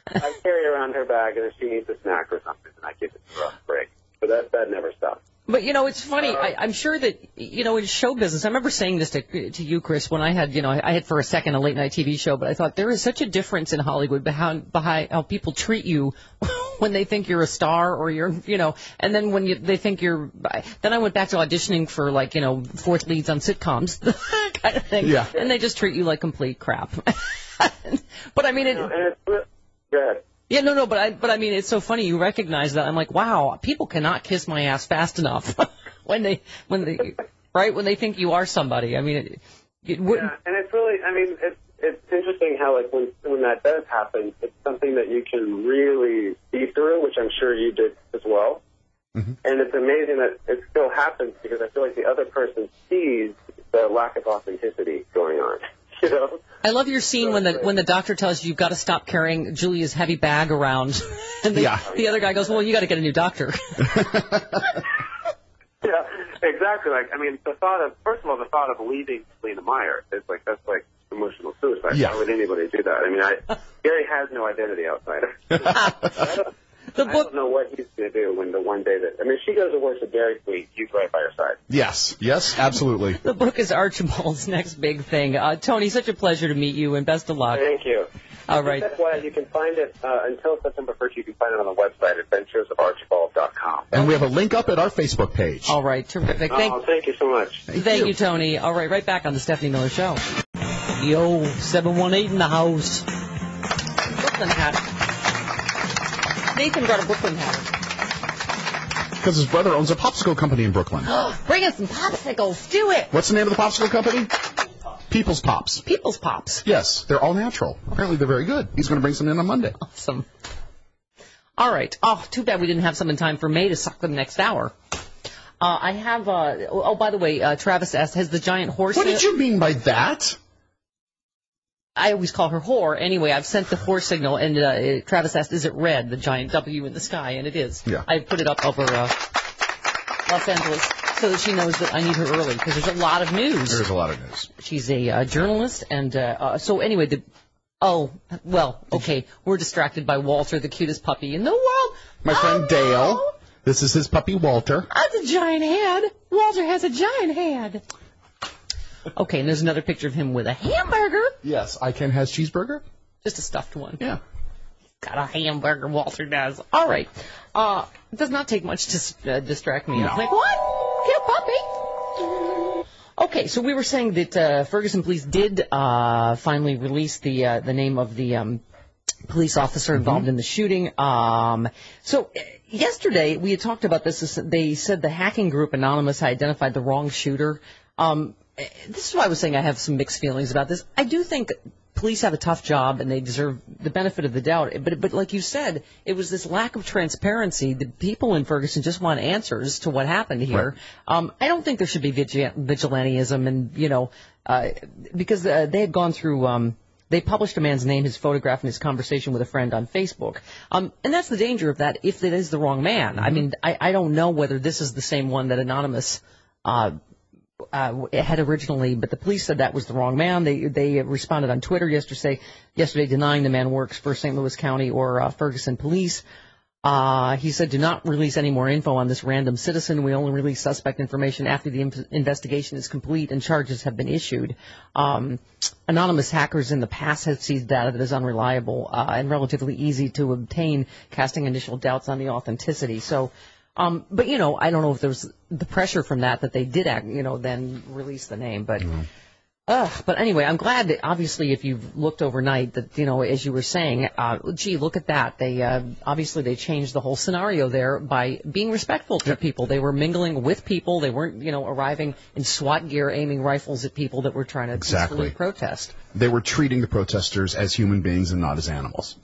I carry around her bag, and if she needs a snack or something, then I give it to her on break. But that never stops. But, it's funny. I'm sure that, in show business, I remember saying this to you, Chris, when I had for a second a late-night TV show, but I thought there is such a difference in Hollywood behind how people treat you when they think you're a star or you're, and then when they think you're, then I went back to auditioning for, fourth leads on sitcoms, kind of thing. Yeah. And they just treat you like complete crap. But, I mean, good. Yeah, no, but I mean, it's so funny you recognize that. I'm like, wow, people cannot kiss my ass fast enough when they think you are somebody. I mean, yeah, and it's really, I mean, it's interesting how when that does happen, it's something that you can really see through, which I'm sure you did as well. Mm-hmm. And it's amazing that it still happens because I feel like the other person sees the lack of authenticity going on. I love your scene when the doctor tells you you've got to stop carrying Julia's heavy bag around, and the other guy goes, "Well, you got to get a new doctor." Yeah, exactly. The thought of leaving Selena Meyer is that's emotional suicide. Yeah. Why would anybody do that? I mean, Gary has no identity outside of. I don't know what he's going to do when the one day that... I mean, she goes to work at Dairy Queen. He's right by her side. Yes, absolutely. The book is Archibald's next big thing. Tony, such a pleasure to meet you, and best of luck. Thank you. All right. That's why you can find it until September 1st. You can find it on the website, adventuresofarchibald.com. And we have a link up at our Facebook page. All right, terrific. Thank you so much. Thank you, Tony. All right, right back on the Stephanie Miller Show. Yo, 718 in the house. Brooklyn hat. Nathan brought a Brooklyn hat. Because his brother owns a popsicle company in Brooklyn. Bring us some popsicles. Do it. What's the name of the popsicle company? People's Pops. People's Pops. Yes, they're all natural. Apparently they're very good. He's going to bring some in on Monday. Awesome. All right. Oh, too bad we didn't have some in time for May to suck them next hour. I have, by the way, Travis asked, has the giant horse... What did you mean by that? I always call her whore. Anyway, I've sent the whore signal, and Travis asked, is it red, the giant W in the sky? And it is. Yeah. I put it up over Los Angeles so that she knows that I need her early, because there's a lot of news. There's a lot of news. She's a journalist, and so anyway, we're distracted by Walter, the cutest puppy in the world. My friend Dale. This is his puppy, Walter. That's a giant head. Walter has a giant head. Okay, and there's another picture of him with a hamburger. Yes, Ken has cheeseburger. Just a stuffed one. Yeah. Got a hamburger, Walter does. All right. It does not take much to distract me. No. I'm like, what? Cute puppy. Okay, so we were saying that Ferguson Police did finally release the name of the police officer involved in the shooting. So yesterday we had talked about this. They said the hacking group Anonymous had identified the wrong shooter. This is why I was saying I have some mixed feelings about this. I do think police have a tough job and they deserve the benefit of the doubt. But like you said, it was this lack of transparency. The people in Ferguson just want answers to what happened here. Right. I don't think there should be vigilantism and, because they had gone through They published a man's name, his photograph, and his conversation with a friend on Facebook. And that's the danger of that if it is the wrong man. I mean, I don't know whether this is the same one that Anonymous had originally, but the police said that was the wrong man. They responded on Twitter yesterday denying the man works for St. Louis County or Ferguson Police. He said, do not release any more info on this random citizen. We only release suspect information after the investigation is complete and charges have been issued. Anonymous hackers in the past have seized data that is unreliable and relatively easy to obtain, casting initial doubts on the authenticity. So, but, you know, I don't know if there was the pressure from that they did, then release the name. But but anyway, I'm glad that obviously if you've looked overnight that, as you were saying, gee, look at that. They obviously they changed the whole scenario there by being respectful to people. They were mingling with people. They weren't, arriving in SWAT gear, aiming rifles at people that were trying to peacefully protest. They were treating the protesters as human beings and not as animals.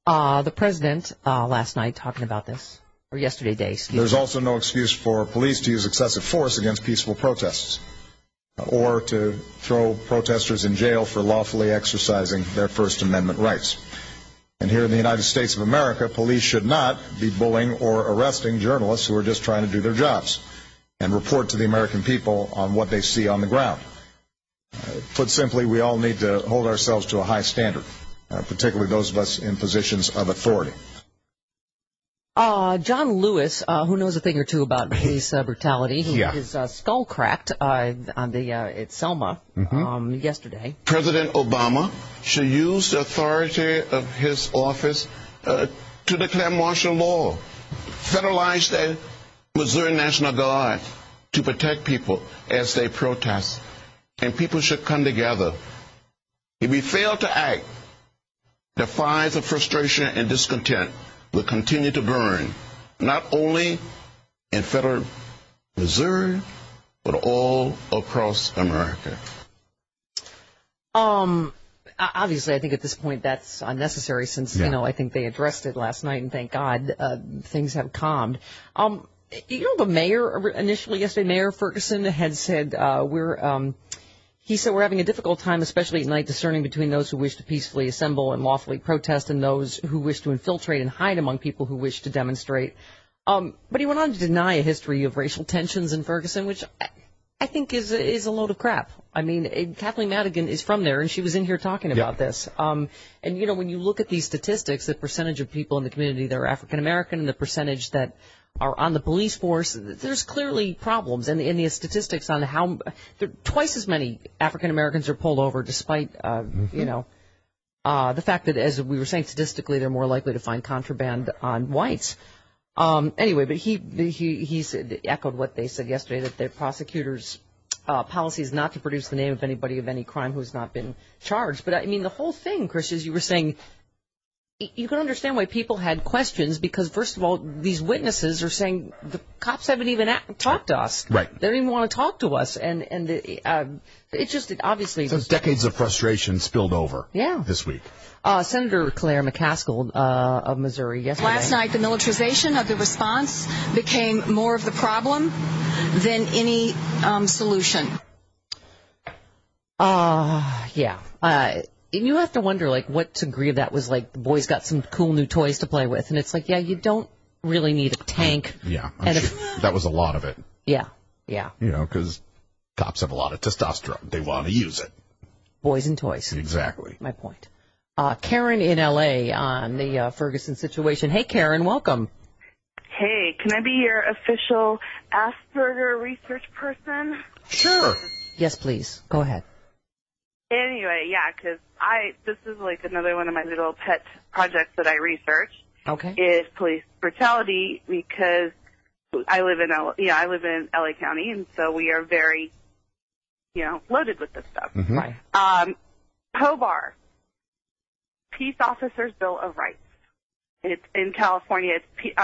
The president last night talking about this, or yesterday day, There's also no excuse for police to use excessive force against peaceful protests, or to throw protesters in jail for lawfully exercising their First Amendment rights. And here in the United States of America, police should not be bullying or arresting journalists who are just trying to do their jobs and report to the American people on what they see on the ground. Put simply, we all need to hold ourselves to a high standard, particularly those of us in positions of authority. John Lewis, who knows a thing or two about police brutality, who his skull cracked at Selma yesterday. President Obama should use the authority of his office to declare martial law, federalize the Missouri National Guard to protect people as they protest, and people should come together. If we fail to act, the fires of frustration and discontent will continue to burn, not only in federal Missouri, but all across America. Obviously, I think at this point that's unnecessary since, I think they addressed it last night, and thank God things have calmed. The mayor initially yesterday, Mayor Ferguson, had said he said we're having a difficult time, especially at night, discerning between those who wish to peacefully assemble and lawfully protest and those who wish to infiltrate and hide among people who wish to demonstrate. But he went on to deny a history of racial tensions in Ferguson, which I think is a load of crap. I mean, Kathleen Madigan is from there, and she was in here talking about this. And, when you look at these statistics, the percentage of people in the community that are African American and the percentage that are on the police force, there's clearly problems. And the statistics on how twice as many African Americans are pulled over, despite, the fact that, as we were saying, statistically they're more likely to find contraband on whites. Anyway, but he said, echoed what they said yesterday, that the prosecutors' policy is not to produce the name of anybody of any crime who has not been charged. But I mean, the whole thing, Chris, as you were saying, you can understand why people had questions because, first of all, these witnesses are saying the cops haven't even talked to us. Right. They don't even want to talk to us, and it obviously. So decades of frustration spilled over. This week. Senator Claire McCaskill of Missouri yesterday. Last night, the militarization of the response became more of the problem than any solution. You have to wonder, what degree of that was like the boys got some cool new toys to play with, and it's like, you don't really need a tank. I'm sure that was a lot of it. Yeah. Because cops have a lot of testosterone. They want to use it. Boys and toys. Exactly. My point. Karen in L.A. on the Ferguson situation. Hey, Karen, welcome. Hey, can I be your official Asperger research person? Sure. Yes, please. Go ahead. Anyway, because this is like another one of my little pet projects that I research. Okay. Is police brutality, because I live in LA County, and so we are very, loaded with this stuff. Mm-hmm. Right. POBAR, Peace Officers Bill of Rights. It's in California. It's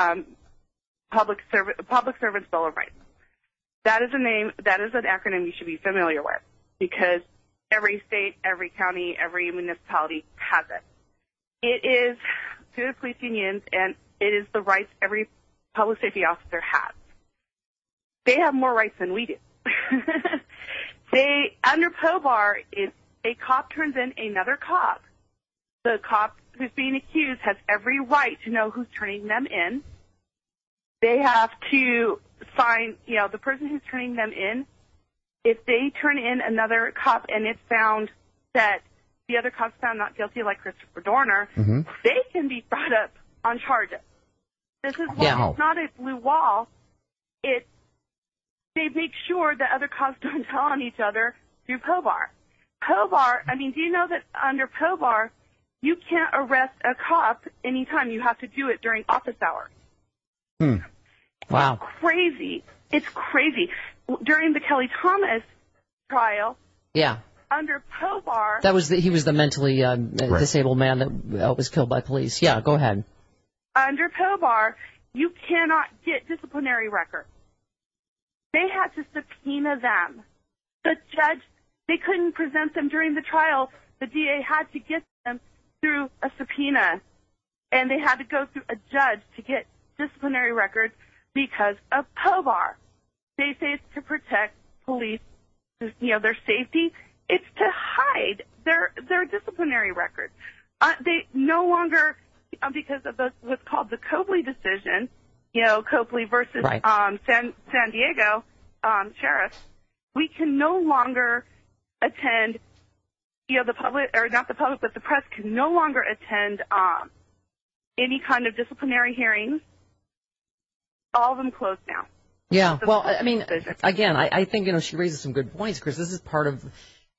Public Servants Bill of Rights. That is a name. That is an acronym you should be familiar with, because every state, every county, every municipality has it. It is to the police unions, and it is the rights every public safety officer has. They have more rights than we do. Under POBAR, a cop turns in another cop, the cop who's being accused has every right to know who's turning them in. They have to sign, the person who's turning them in, if they turn in another cop and it's found that the other cop's found not guilty, like Christopher Dorner, they can be brought up on charges. This is why it's not a blue wall. They make sure that other cops don't tell on each other through POBAR. Do you know that under POBAR, you can't arrest a cop anytime. You have to do it during office hours. Wow. It's crazy. During the Kelly Thomas trial, under POBAR... He was the mentally disabled man that was killed by police. Yeah, go ahead. Under POBAR, you cannot get disciplinary records. They had to subpoena them. The judge, they couldn't present them during the trial. The DA had to get them through a subpoena, and they had to go through a judge to get disciplinary records because of POBAR. They say it's to protect police, their safety. It's to hide their disciplinary records. They no longer, because of what's called the Copley decision, Copley versus San Diego sheriff, we can no longer attend, the public, or not the public, but the press can no longer attend any kind of disciplinary hearings. All of them closed now. Yeah, well, again, I think, she raises some good points, Chris. This is part of,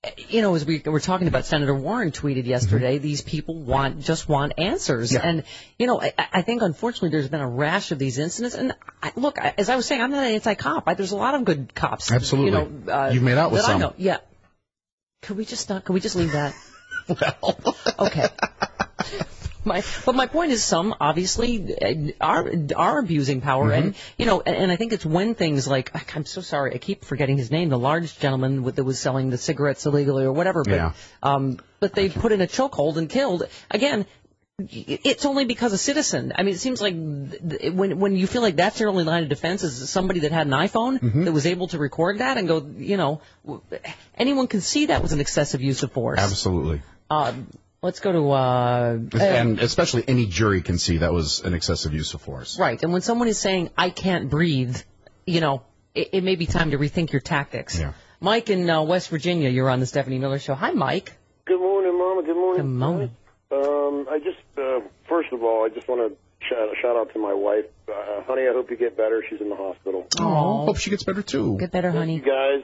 as we were talking about, Senator Warren tweeted yesterday, these people just want answers. Yeah. And, I think, unfortunately, there's been a rash of these incidents. And, look, as I was saying, I'm not an anti-cop. There's a lot of good cops. Absolutely. You've made out with some. I know. Yeah. Could we just leave that? Well. Okay. But my point is, some obviously are abusing power, and and I think it's when things like, I'm so sorry, I keep forgetting his name, the large gentleman that was selling the cigarettes illegally or whatever, but they put in a chokehold and killed. Again, it's only because a citizen. It seems like when you feel like that's your only line of defense is somebody that had an iPhone that was able to record that and go, anyone can see that was an excessive use of force. Absolutely. Let's go to... and especially any jury can see that was an excessive use of force. Right. And when someone is saying, I can't breathe, it may be time to rethink your tactics. Yeah. Mike in West Virginia, you're on the Stephanie Miller Show. Hi, Mike. Good morning, Mama. Good morning. Good morning. First of all, I just want to shout out to my wife. Honey, I hope you get better. She's in the hospital. Oh, hope she gets better, too. Get better, honey. You guys,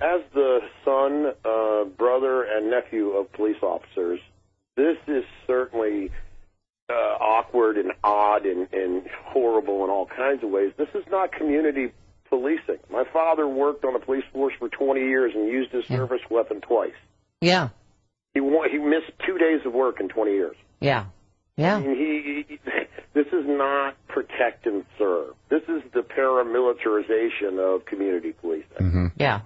as the son, brother, and nephew of police officers, this is certainly awkward and odd and horrible in all kinds of ways. This is not community policing. My father worked on the police force for 20 years and used his service weapon twice. Yeah. He missed 2 days of work in 20 years. Yeah. Yeah. This is not protect and serve. This is the paramilitarization of community policing. Mm-hmm. Yeah.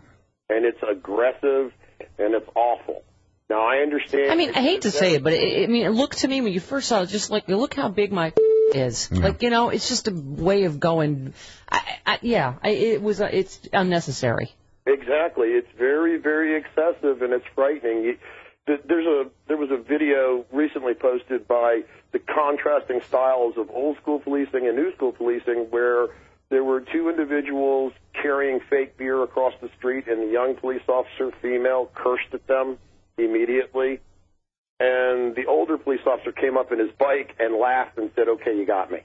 And it's aggressive and it's awful. Now, I understand. I hate to say it, but look to me when you first saw it, just like, look how big my is. Yeah. It's just a way of going. It's unnecessary. Exactly. It's very, very excessive, and it's frightening. There was a video recently posted by the contrasting styles of old school policing and new school policing where there were two individuals carrying fake beer across the street, and the young police officer, female, cursed at them immediately, and the older police officer came up in his bike and laughed and said, "Okay, you got me."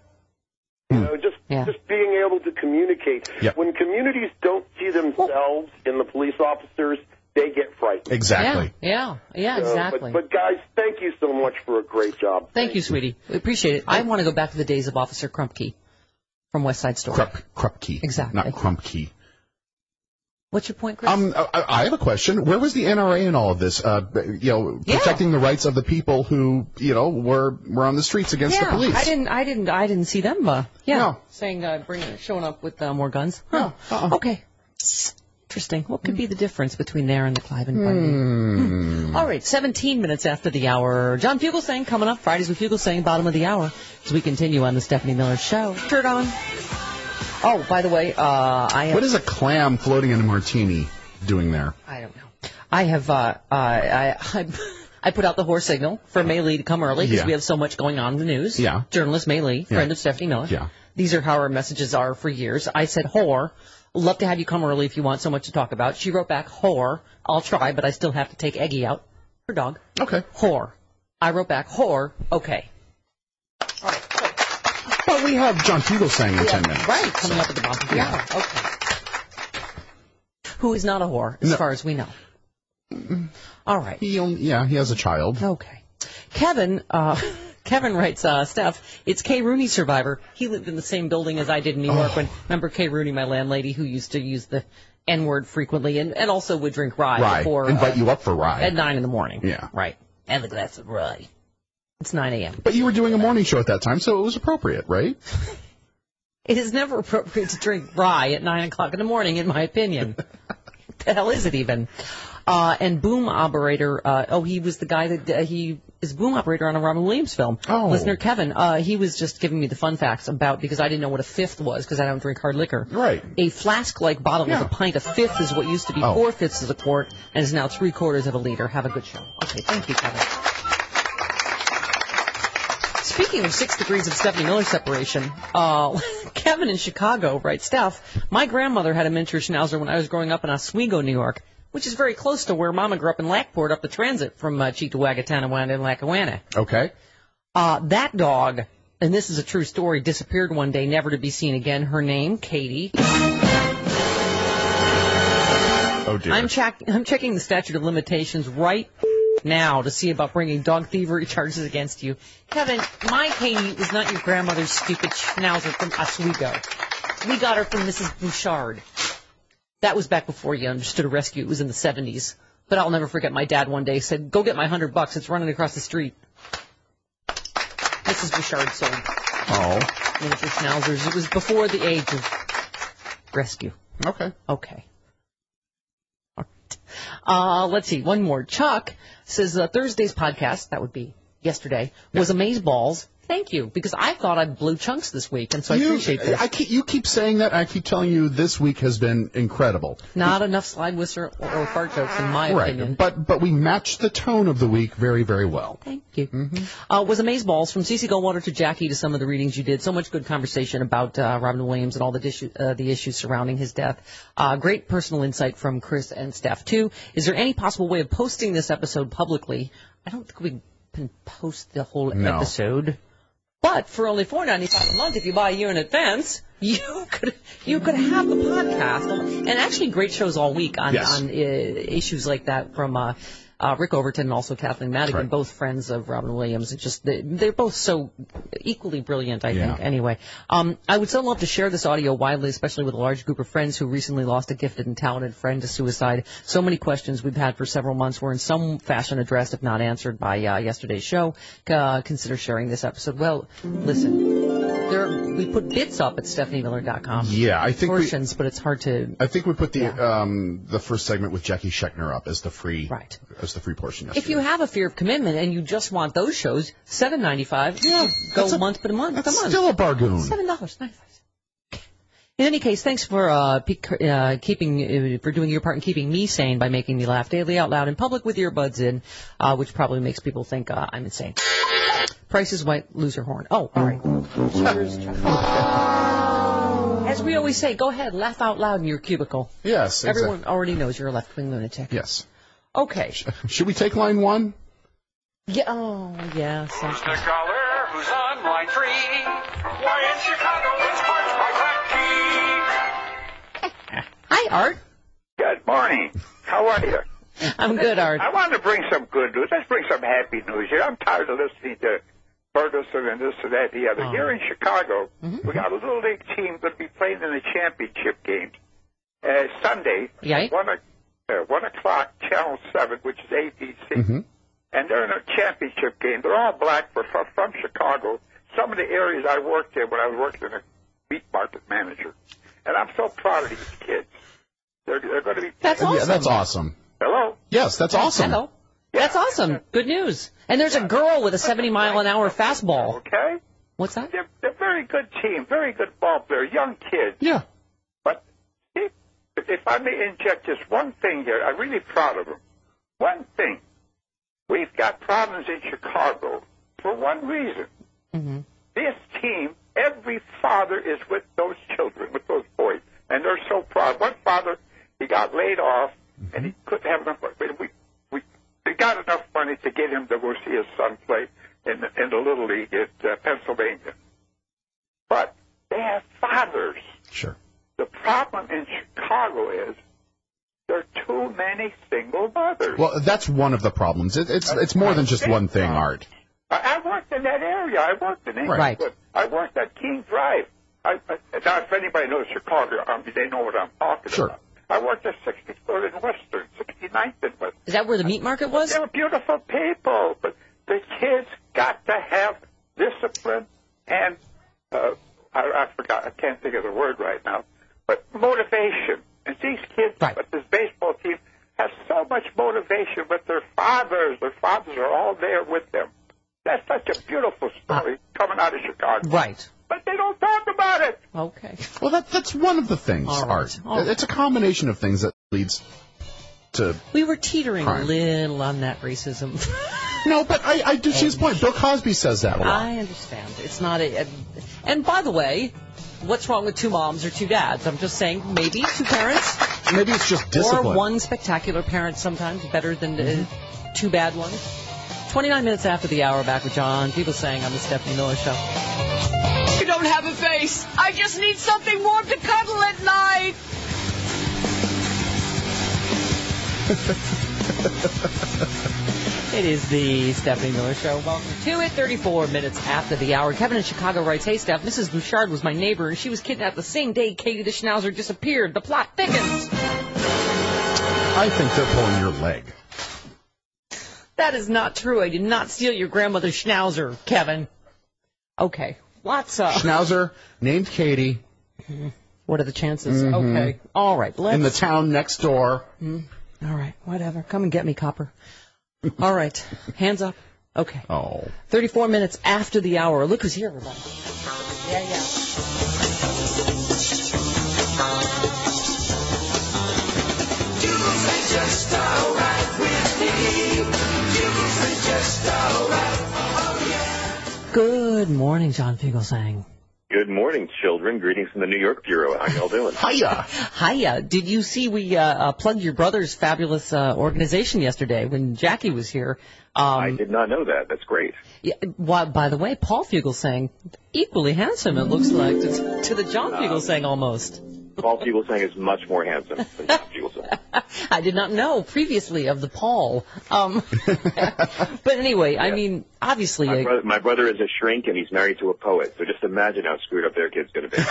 Just being able to communicate. Yep. When communities don't see themselves in the police officers, they get frightened. Exactly. Yeah, exactly. But guys, thank you so much for a great job. Thank you, sweetie. We appreciate it. I want to go back to the days of Officer Krupke from West Side Story. Krupke. Exactly. Not Krupke. What's your point, Chris? I have a question. Where was the NRA in all of this? Protecting the rights of the people who, were on the streets against the police. I didn't see them. Saying showing up with more guns. Oh, okay. Interesting. What could be the difference between there and the Clive and Bundy? All right, 17 minutes after the hour. John Fugelsang coming up. Fridays with Fugelsang, bottom of the hour, as we continue on the Stephanie Miller Show. Shirt on. Oh, by the way, I have... What is a clam floating in a martini doing there? I don't know. I have I put out the whore signal for May Lee to come early because we have so much going on in the news. Yeah. Journalist May Lee, friend of Stephanie Miller. Yeah. These are how our messages are for years. I said, whore, love to have you come early if you want so much to talk about. She wrote back, whore, I'll try, but I still have to take Eggie out, her dog. Okay. Whore. I wrote back, whore, okay. All right. But we have John Fugel saying in 10 minutes. Right, coming up at the bottom of the hour. Okay. Who is not a whore, as far as we know. All right. He has a child. Okay. Kevin writes, Steph, it's Kay Rooney survivor. He lived in the same building as I did in New York. Remember Kay Rooney, my landlady, who used to use the N-word frequently and also would drink rye before. Invite you up for rye. At 9 in the morning. Yeah. Right. And a glass of rye. It's 9 a.m. But you were doing a morning show at that time, so it was appropriate, right? It is never appropriate to drink rye at 9 o'clock in the morning, in my opinion. What the hell is it even? And boom operator, he was the guy that, he is boom operator on a Robin Williams film. Oh. Listener Kevin, he was just giving me the fun facts about, because I didn't know what a fifth was, because I don't drink hard liquor. Right. A flask-like bottle with a pint. A fifth is what used to be 4/5 of a quart, and is now 3/4 of a liter. Have a good show. Okay, thank you, Kevin. Speaking of 6 degrees of Stephanie Miller separation, Kevin in Chicago writes, Steph, my grandmother had a miniature schnauzer when I was growing up in Oswego, New York, which is very close to where Mama grew up in Lackport, up the transit from Cheektowaga, Tonawanda, and Lackawanna. Okay. That dog, and this is a true story, disappeared one day, never to be seen again. Her name, Katie. Oh, dear. I'm checking the statute of limitations right now to see about bringing dog thievery charges against you. Kevin, my Katie was not your grandmother's stupid schnauzer from Oswego. We got her from Mrs. Bouchard. That was back before you understood a rescue. It was in the 70s. But I'll never forget my dad one day said, go get my $100. It's running across the street. Mrs. Bouchard sold miniature schnauzers. It was before the age of rescue. Okay. Okay. Let's see, one more. Chuck says Thursday's podcast, that would be yesterday, was amazeballs. Thank you, because I thought I blew chunks this week, and so I appreciate this. You keep saying that. I keep telling you this week has been incredible. Not enough slide whistle or fart jokes, in my opinion. But we matched the tone of the week very, very well. Thank you. Was amazeballs from CeCe Goldwater to Jackie to some of the readings you did. So much good conversation about Robin Williams and all the issues surrounding his death. Great personal insight from Chris and Steph, too. Is there any possible way of posting this episode publicly? I don't think we can post the whole episode. But for only $4.95 a month, if you buy a year in advance, you could have the podcast. And actually, great shows all week on issues like that from Rick Overton and also Kathleen Madigan, both friends of Robin Williams. It's just they're both so equally brilliant, I think. Anyway, I would so love to share this audio widely, especially with a large group of friends who recently lost a gifted and talented friend to suicide. So many questions we've had for several months were in some fashion addressed, if not answered, by yesterday's show. Consider sharing this episode. Well, listen, we put bits up at StephanieMiller.com. Yeah, I think portions, but it's hard to. I think we put the first segment with Jackie Scheckner up as the free portion yesterday. If you have a fear of commitment and you just want those shows, $7.95. Go month but a month. That's still a bargain. $7.95. In any case, thanks for for doing your part in keeping me sane by making me laugh daily out loud in public with earbuds in, which probably makes people think I'm insane. Price is Right, loser horn. Oh, all right. As we always say, go ahead, laugh out loud in your cubicle. Yes, exactly. Everyone already knows you're a left-wing lunatic. Yes. Okay. Should we take line one? Yeah. Oh, yes. Who's the caller? Who's on line 3? Why in Chicago it's Parch by Tacky. Hi, Art. Good morning. How are you? I'm good, Art. I want to bring some good news. Let's bring some happy news here. I'm tired of listening to Ferguson and this and that and the other. Here in Chicago, we got a little league team going to be playing in the championship games Sunday. 1 o'clock, Channel 7, which is ABC. And they're in a championship game. They're all black. They're from Chicago. Some of the areas I worked in when I was working as a meat market manager. And I'm so proud of these kids. They're going to be... That's awesome. Yeah, that's awesome. Hello? Yes, that's awesome. Hello. Yeah. That's awesome. Good news. And there's a girl with a 70-mile-an-hour fastball. Okay. What's that? They're a very good team, very good ball players, young kids. Yeah. But if I may inject just one thing here, I'm really proud of them. thing. We've got problems in Chicago for one reason. Mm-hmm. This team, every father is with those children, with those boys, and they're so proud. One father, he got laid off, and he couldn't have enough money. We got enough money to get him to go see his son play in the Little League at Pennsylvania. But they have fathers. Sure. The problem in Chicago is there are too many single mothers. Well, that's one of the problems. It's more than just one thing, Art. I worked in that area. I worked in England. Right. I worked at King Drive. Now, if anybody knows Chicago, they know what I'm talking about. I worked at 63rd and Western, 69th and Western. Is that where the meat market was? They were beautiful people, but the kids got to have discipline and, I forgot, I can't think of the word right now, but motivation. And these kids, but this baseball team, have so much motivation with their fathers. Their fathers are all there with them. That's such a beautiful story coming out of Chicago. Right. But they don't talk about it. Okay. Well, that's one of the things, Art. It's a combination of things that leads to We were teetering crime. a little on that racism. No, but I do see his point. Bill Cosby says that a lot. I understand. It's not and by the way, what's wrong with two moms or two dads? I'm just saying maybe two parents. Maybe it's just discipline. Or one spectacular parent sometimes better than two bad ones. 29 minutes after the hour, back with John. People saying on the Stephanie Miller Show. You don't have a face. I just need something warm to cuddle at night. It is the Stephanie Miller Show. Welcome to it. 34 minutes after the hour. Kevin in Chicago writes, "Hey, Steph, Mrs. Bouchard was my neighbor, and she was kidnapped the same day Katie the Schnauzer disappeared. The plot thickens." I think they're pulling your leg. That is not true. I did not steal your grandmother's Schnauzer, Kevin. Okay. Lots of... Schnauzer, named Katie. What are the chances? Okay. All right. In the town next door. All right. Whatever. Come and get me, Copper. All right. Hands up. Okay. 34 minutes after the hour. Look who's here, everybody. Yeah. Jules ain't just alright with me. Jules ain't just alright. Oh, yeah. Good morning, John Fugelsang. Good morning, children. Greetings from the New York Bureau. How y'all doing? Hiya. Did you see we plugged your brother's fabulous organization yesterday when Jackie was here? I did not know that. That's great. Yeah, well, by the way, Paul Fugelsang, equally handsome, it looks like, to the John Fugelsang almost. Paul Fugelsang is much more handsome than John Fugelsang. I did not know previously of the Paul. But anyway, yeah. I mean, obviously... My brother is a shrink, and he's married to a poet, so just imagine how screwed up their kid's going to be.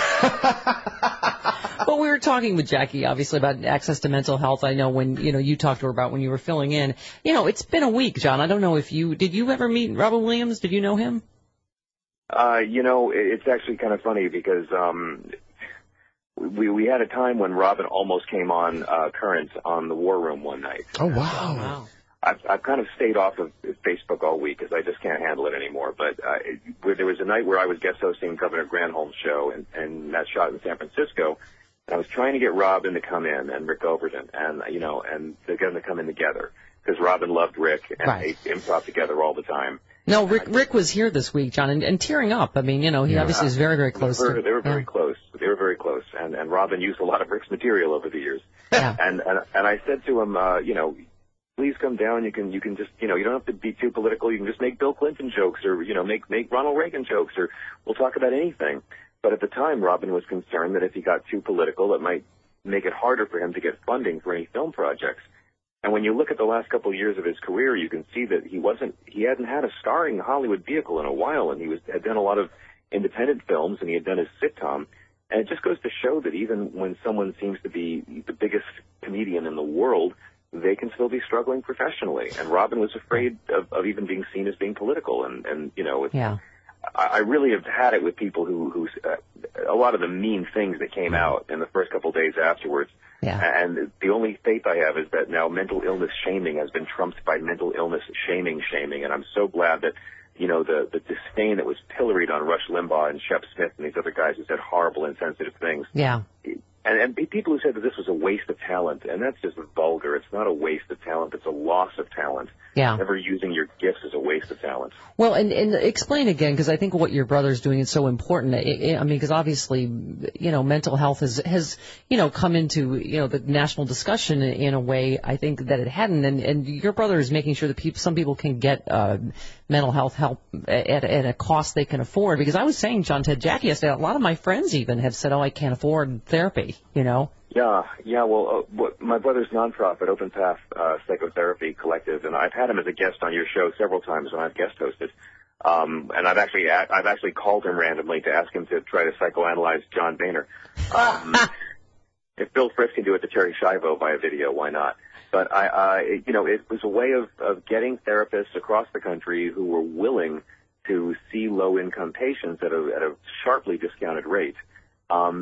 Well, we were talking with Jackie, obviously, about access to mental health. I know when, you talked to her about when you were filling in. It's been a week, John. I don't know if did you ever meet Robin Williams? Did you know him? It's actually kind of funny because... We had a time when Robin almost came on Current on the War Room one night. Oh, wow. I've kind of stayed off of Facebook all week because I just can't handle it anymore. But there was a night where I was guest hosting Governor Granholm's show, and that shot in San Francisco. And I was trying to get Robin to come in and Rick Overton, and they're going to come in together because Robin loved Rick, and they improv together all the time. No, Rick was here this week, John, and tearing up. I mean, he obviously is very, very close. They were very close. They were very close, and Robin used a lot of Rick's material over the years. Yeah. And I said to him, please come down. You can just, you don't have to be too political. You can just make Bill Clinton jokes, or make Ronald Reagan jokes, or we'll talk about anything. But at the time, Robin was concerned that if he got too political, it might make it harder for him to get funding for any film projects. And when you look at the last couple of years of his career, you can see that he hadn't had a starring Hollywood vehicle in a while, and he had done a lot of independent films, and he had done his sitcom. And it just goes to show that even when someone seems to be the biggest comedian in the world, they can still be struggling professionally. And Robin was afraid of even being seen as being political. I really have had it with people who a lot of the mean things that came out in the first couple of days afterwards. Yeah. And the only faith I have is that now mental illness shaming has been trumped by mental illness shaming. And I'm so glad that, the disdain that was pilloried on Rush Limbaugh and Shep Smith and these other guys who said horrible, insensitive things. Yeah. And people who said that this was a waste of talent, and that's just vulgar. It's not a waste of talent. It's a loss of talent. Yeah. Never using your gifts is a waste of talent. Well, and explain again, because I think what your brother's doing is so important. I mean, because obviously, mental health has come into, the national discussion in a way I think that it hadn't. And your brother is making sure that some people can get mental health help at a cost they can afford. Because I was saying, John, to Jackie yesterday, a lot of my friends even have said, I can't afford therapy, Yeah. Well, my brother's nonprofit, Open Path Psychotherapy Collective, and I've had him as a guest on your show several times when I've guest hosted. And I've actually called him randomly to ask him to try to psychoanalyze John Boehner. If Bill Frist can do it to Terry Schiavo via video, why not? But it was a way of getting therapists across the country who were willing to see low-income patients at a sharply discounted rate.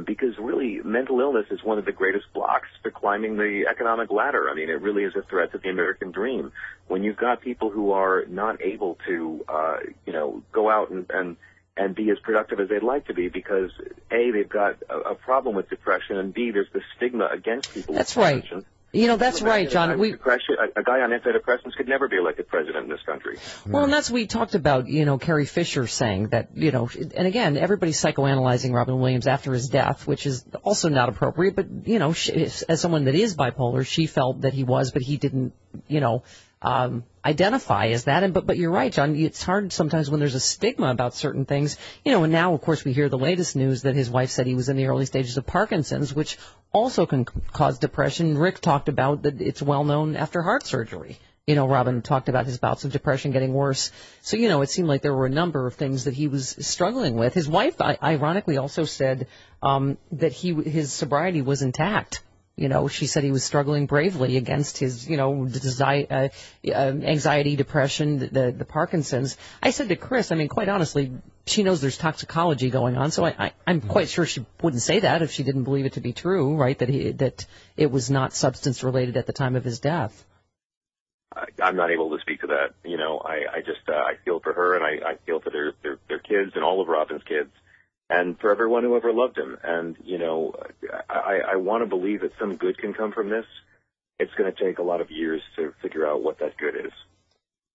Because really, mental illness is one of the greatest blocks to climbing the economic ladder. I mean, it really is a threat to the American dream. When you've got people who are not able to, go out and be as productive as they'd like to be because, A, they've got a problem with depression, and B, there's the stigma against people with depression. That's right, John. A guy on antidepressants could never be elected president in this country. Well, and we talked about, Carrie Fisher saying that, and again, everybody's psychoanalyzing Robin Williams after his death, which is also not appropriate. But, as someone that is bipolar, she felt that he was, but he didn't, identify as that. But you're right, John. It's hard sometimes when there's a stigma about certain things. And now, of course, we hear the latest news that his wife said he was in the early stages of Parkinson's, which also can cause depression. Rick talked about that it's well known after heart surgery. Robin talked about his bouts of depression getting worse. So, it seemed like there were a number of things that he was struggling with. His wife, ironically, also said that his sobriety was intact. She said he was struggling bravely against his, anxiety, depression, the Parkinson's. I said to Chris, quite honestly, she knows there's toxicology going on, so I'm quite sure she wouldn't say that if she didn't believe it to be true, right? That it was not substance related at the time of his death. I'm not able to speak to that. I feel for her, and I feel for their kids and all of Robin's kids. And for everyone who ever loved him. And, I want to believe that some good can come from this. It's going to take a lot of years to figure out what that good is.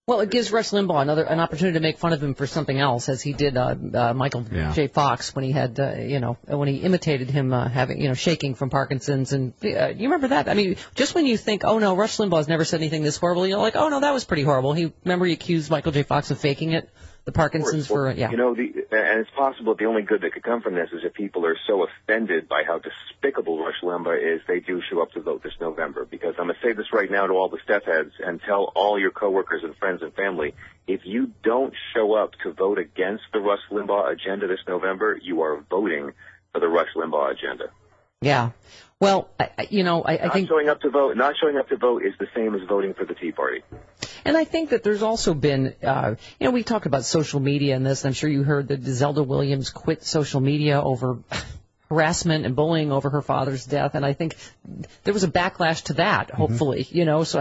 Well, it gives Rush Limbaugh an opportunity to make fun of him for something else, as he did Michael J. Fox when he had, when he imitated him shaking from Parkinson's. And you remember that? Just when you think, oh, no, Rush Limbaugh's never said anything this horrible, you're like, oh, no, that was pretty horrible. Remember he accused Michael J. Fox of faking it? The Parkinson's and it's possible that the only good that could come from this is if people are so offended by how despicable Rush Limbaugh is, they do show up to vote this November. Because I'm going to say this right now to all the Steph heads and tell all your coworkers and friends and family, if you don't show up to vote against the Rush Limbaugh agenda this November, you are voting for the Rush Limbaugh agenda. Yeah. Well, I think not showing up to vote is the same as voting for the Tea Party. And I think that there's also been, we talked about social media in this. I'm sure you heard that Zelda Williams quit social media over harassment and bullying over her father's death. And I think there was a backlash to that, hopefully, So,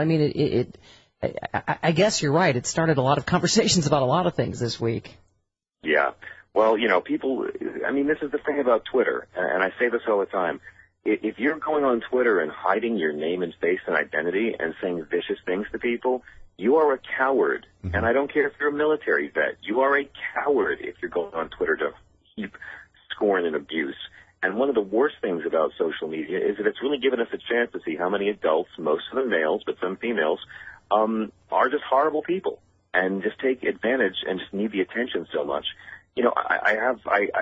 I guess you're right. It started a lot of conversations about a lot of things this week. Yeah. Well, people, this is the thing about Twitter, and I say this all the time. If you're going on Twitter and hiding your name and face and identity and saying vicious things to people, you are a coward. And I don't care if you're a military vet. You are a coward if you're going on Twitter to heap scorn and abuse. And one of the worst things about social media is that it's really given us a chance to see how many adults, most of them males, but some females, are just horrible people and just take advantage and just need the attention so much.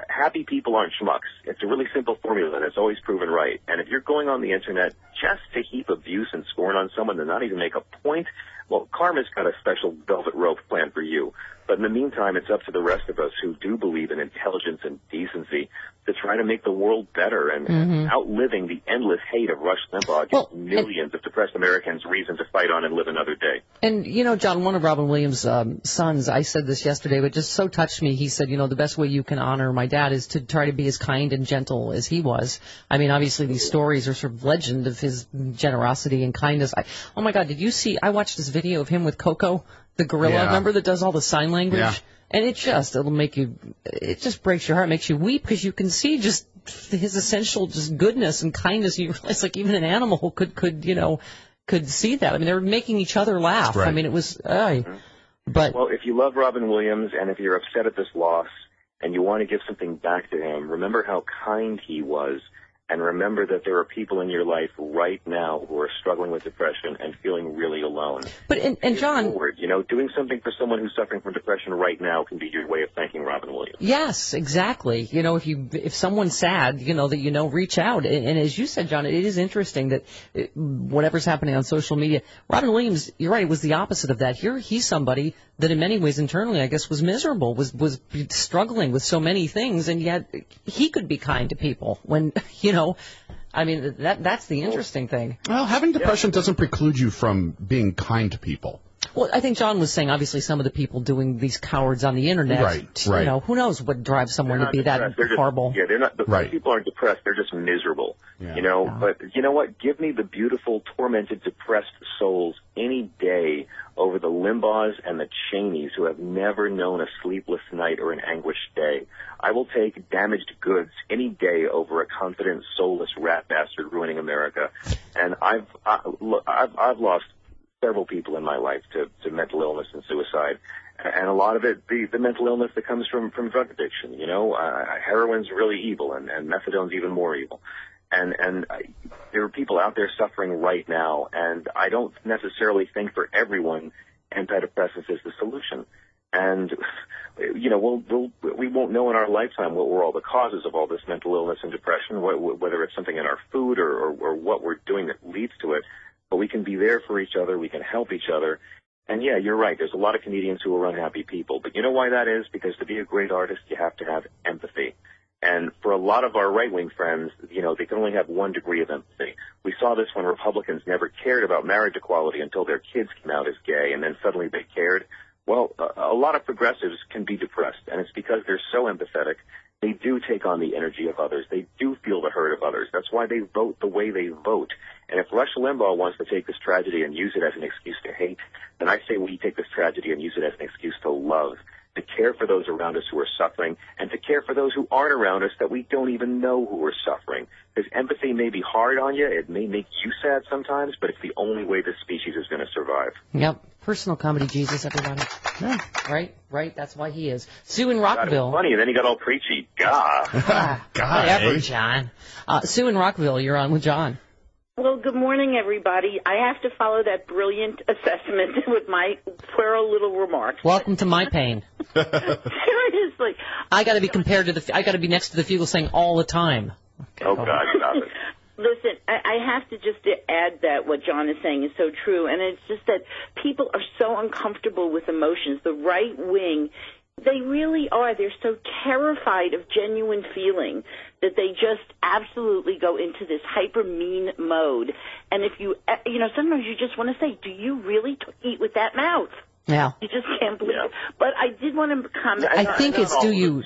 Happy people aren't schmucks. It's a really simple formula, and it's always proven right. And if you're going on the Internet just to heap abuse and scorn on someone and not even make a point, well, karma's got a special velvet rope plan for you. But in the meantime, it's up to the rest of us who do believe in intelligence and decency to try to make the world better. And outliving the endless hate of Rush Limbaugh gives millions of depressed Americans reason to fight on and live another day. And, John, one of Robin Williams' sons, I said this yesterday, but just so touched me. He said, the best way you can honor my dad is to try to be as kind and gentle as he was. Obviously, these stories are sort of legend of his generosity and kindness. Oh, my God, did you see? I watched this video of him with Coco, the gorilla, remember, that does all the sign language? Yeah. And it just breaks your heart, makes you weep, because you can see just his essential just goodness and kindness. You realize, like, even an animal could see that. I mean, they were making each other laugh. Right. I mean, it was, but. Well, if you love Robin Williams and if you're upset at this loss and you want to give something back to him, remember how kind he was. And remember that there are people in your life right now who are struggling with depression and feeling really alone. But and John, forward, doing something for someone who's suffering from depression right now can be your way of thanking Robin Williams. yes, exactly. If someone's sad, reach out. And as you said, John, it is interesting that whatever's happening on social media, Robin Williams, you're right, was the opposite of that. Here, he's somebody that in many ways internally, I guess, was miserable, was struggling with so many things, and yet he could be kind to people when, I mean, that's the interesting thing. Well, having depression doesn't preclude you from being kind to people. Well, I think John was saying, obviously, some of the people doing these cowards on the internet, right. Who knows what drives someone to be depressed. that horrible. They're not. The people aren't depressed. They're just miserable. Yeah. But you know what? Give me the beautiful, tormented, depressed souls any day over the Limbaughs and the Cheneys who have never known a sleepless night or an anguished day. I will take damaged goods any day over a confident, soulless rat bastard ruining America. And I've lost several people in my life to mental illness and suicide. And a lot of it, the mental illness that comes from drug addiction. Heroin's really evil, and methadone's even more evil. And there are people out there suffering right now, and I don't necessarily think for everyone antidepressants is the solution. And, we won't know in our lifetime what were all the causes of all this mental illness and depression, whether it's something in our food or what we're doing that leads to it. But we can be there for each other. We can help each other. And, yeah, you're right. There's a lot of comedians who are unhappy people. But you know why that is? Because to be a great artist, you have to have empathy. And for a lot of our right-wing friends, they can only have one degree of empathy. We saw this when Republicans never cared about marriage equality until their kids came out as gay, and then suddenly they cared. Well, a lot of progressives can be depressed, and it's because they're so empathetic. They do take on the energy of others. They do feel the hurt of others. That's why they vote the way they vote. And if Rush Limbaugh wants to take this tragedy and use it as an excuse to hate, then I say we take this tragedy and use it as an excuse to love, to care for those around us who are suffering, and to care for those who aren't around us that we don't even know who are suffering. Because empathy may be hard on you. It may make you sad sometimes, but it's the only way this species is going to survive. Yep. Personal comedy Jesus, everybody. Yeah. Right. That's why he is. Sue in Rockville. God, funny, and then he got all preachy. God. Whatever, John. Sue in Rockville, you're on with John. Well, good morning, everybody. I have to follow that brilliant assessment with my puerile little remarks. Welcome to my pain. Seriously. I got to be compared to I got to be next to the Fugel saying all the time. Okay, oh, God, stop it. Listen, I have to just add that what John is saying is so true, and it's just that people are so uncomfortable with emotions. The right wing, they really are. They're so terrified of genuine feeling that they just absolutely go into this hyper mean mode. And if sometimes you just want to say, do you really eat with that mouth? Yeah. You just can't believe it. But I did want to comment. I think it's do you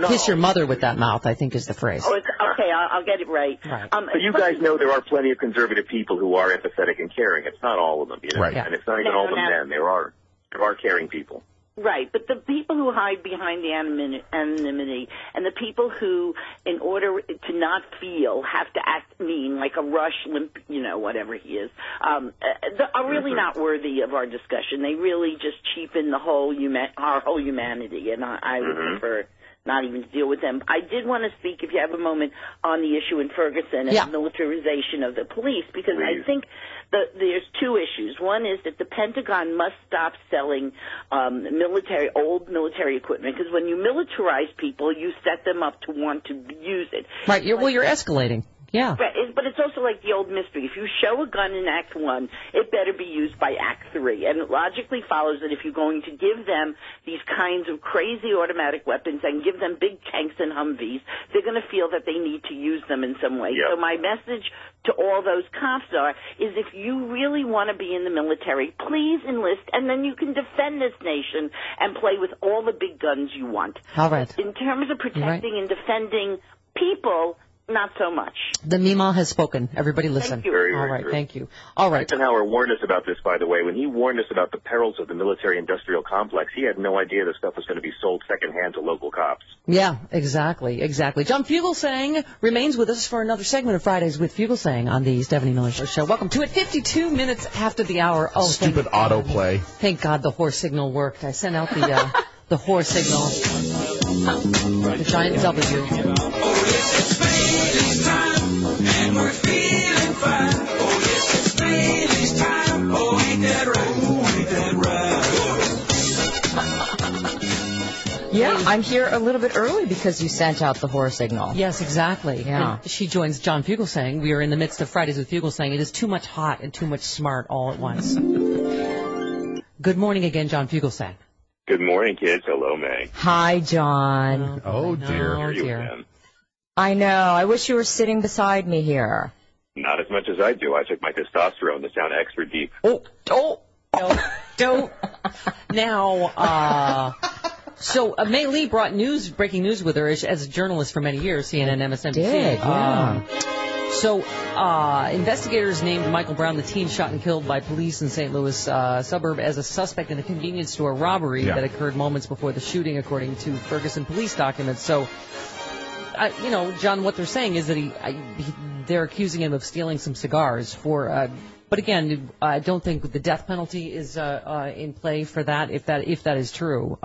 kiss your mother with that mouth, I think is the phrase. Oh, okay, I'll get it right. But you guys know there are plenty of conservative people who are empathetic and caring. It's not all of them, Right. And it's not even all of them men. There are caring people. Right, but the people who hide behind the anonymity and the people who, in order to not feel, have to act mean, like a Rush, whatever he is, are really not worthy of our discussion. They really just cheapen our whole humanity, and I would prefer not even to deal with them. I did want to speak, if you have a moment, on the issue in Ferguson and the militarization of the police, because I think there's two issues. One is that the Pentagon must stop selling old military equipment, because when you militarize people, you set them up to want to use it. Right. You're escalating. Yeah. But it's also like the old mystery. If you show a gun in Act 1, it better be used by Act 3. And it logically follows that if you're going to give them these kinds of crazy automatic weapons and give them big tanks and Humvees, they're going to feel that they need to use them in some way. Yep. So my message to all those cops is if you really want to be in the military, please enlist, and then you can defend this nation and play with all the big guns you want. All right. In terms of protecting and defending people, not so much. The Meemaw has spoken. Everybody listen. Thank you. Very, All very right, true. thank you. All right. Eisenhower warned us about this, by the way. When he warned us about the perils of the military-industrial complex, he had no idea this stuff was going to be sold secondhand to local cops. Yeah, exactly. John Fugelsang remains with us for another segment of Fridays with Fugelsang on the Stephanie Miller Show. Welcome to it. 52 minutes after the hour. Oh, Stupid autoplay. Thank God the horse signal worked. I sent out the horse signal. The giant W. Oh, yes, it's Bailey's time, and we're feeling fine. Oh, yes, it's Bailey's time. Oh, ain't that right? Oh, ain't that right? Yeah, I'm here a little bit early because you sent out the horror signal. Yes, exactly. Yeah. And she joins John Fugelsang. We are in the midst of Fridays with Fugelsang. It is too much hot and too much smart all at once. Good morning again, John Fugelsang. Good morning, kids. Hello, May. Hi, John. Oh, dear. Oh, You dear. again. I know. I wish you were sitting beside me here. Not as much as I do. I took my testosterone to sound extra deep. Don't. Now, so May Lee brought breaking news with her as a journalist for many years, CNN, MSNBC. Did, yeah. So investigators named Michael Brown, the teen shot and killed by police in St. Louis suburb, as a suspect in a convenience store robbery that occurred moments before the shooting, according to Ferguson police documents. So, John, what they're saying is that they're accusing him of stealing some cigars but again, I don't think the death penalty is in play for that, if that is true.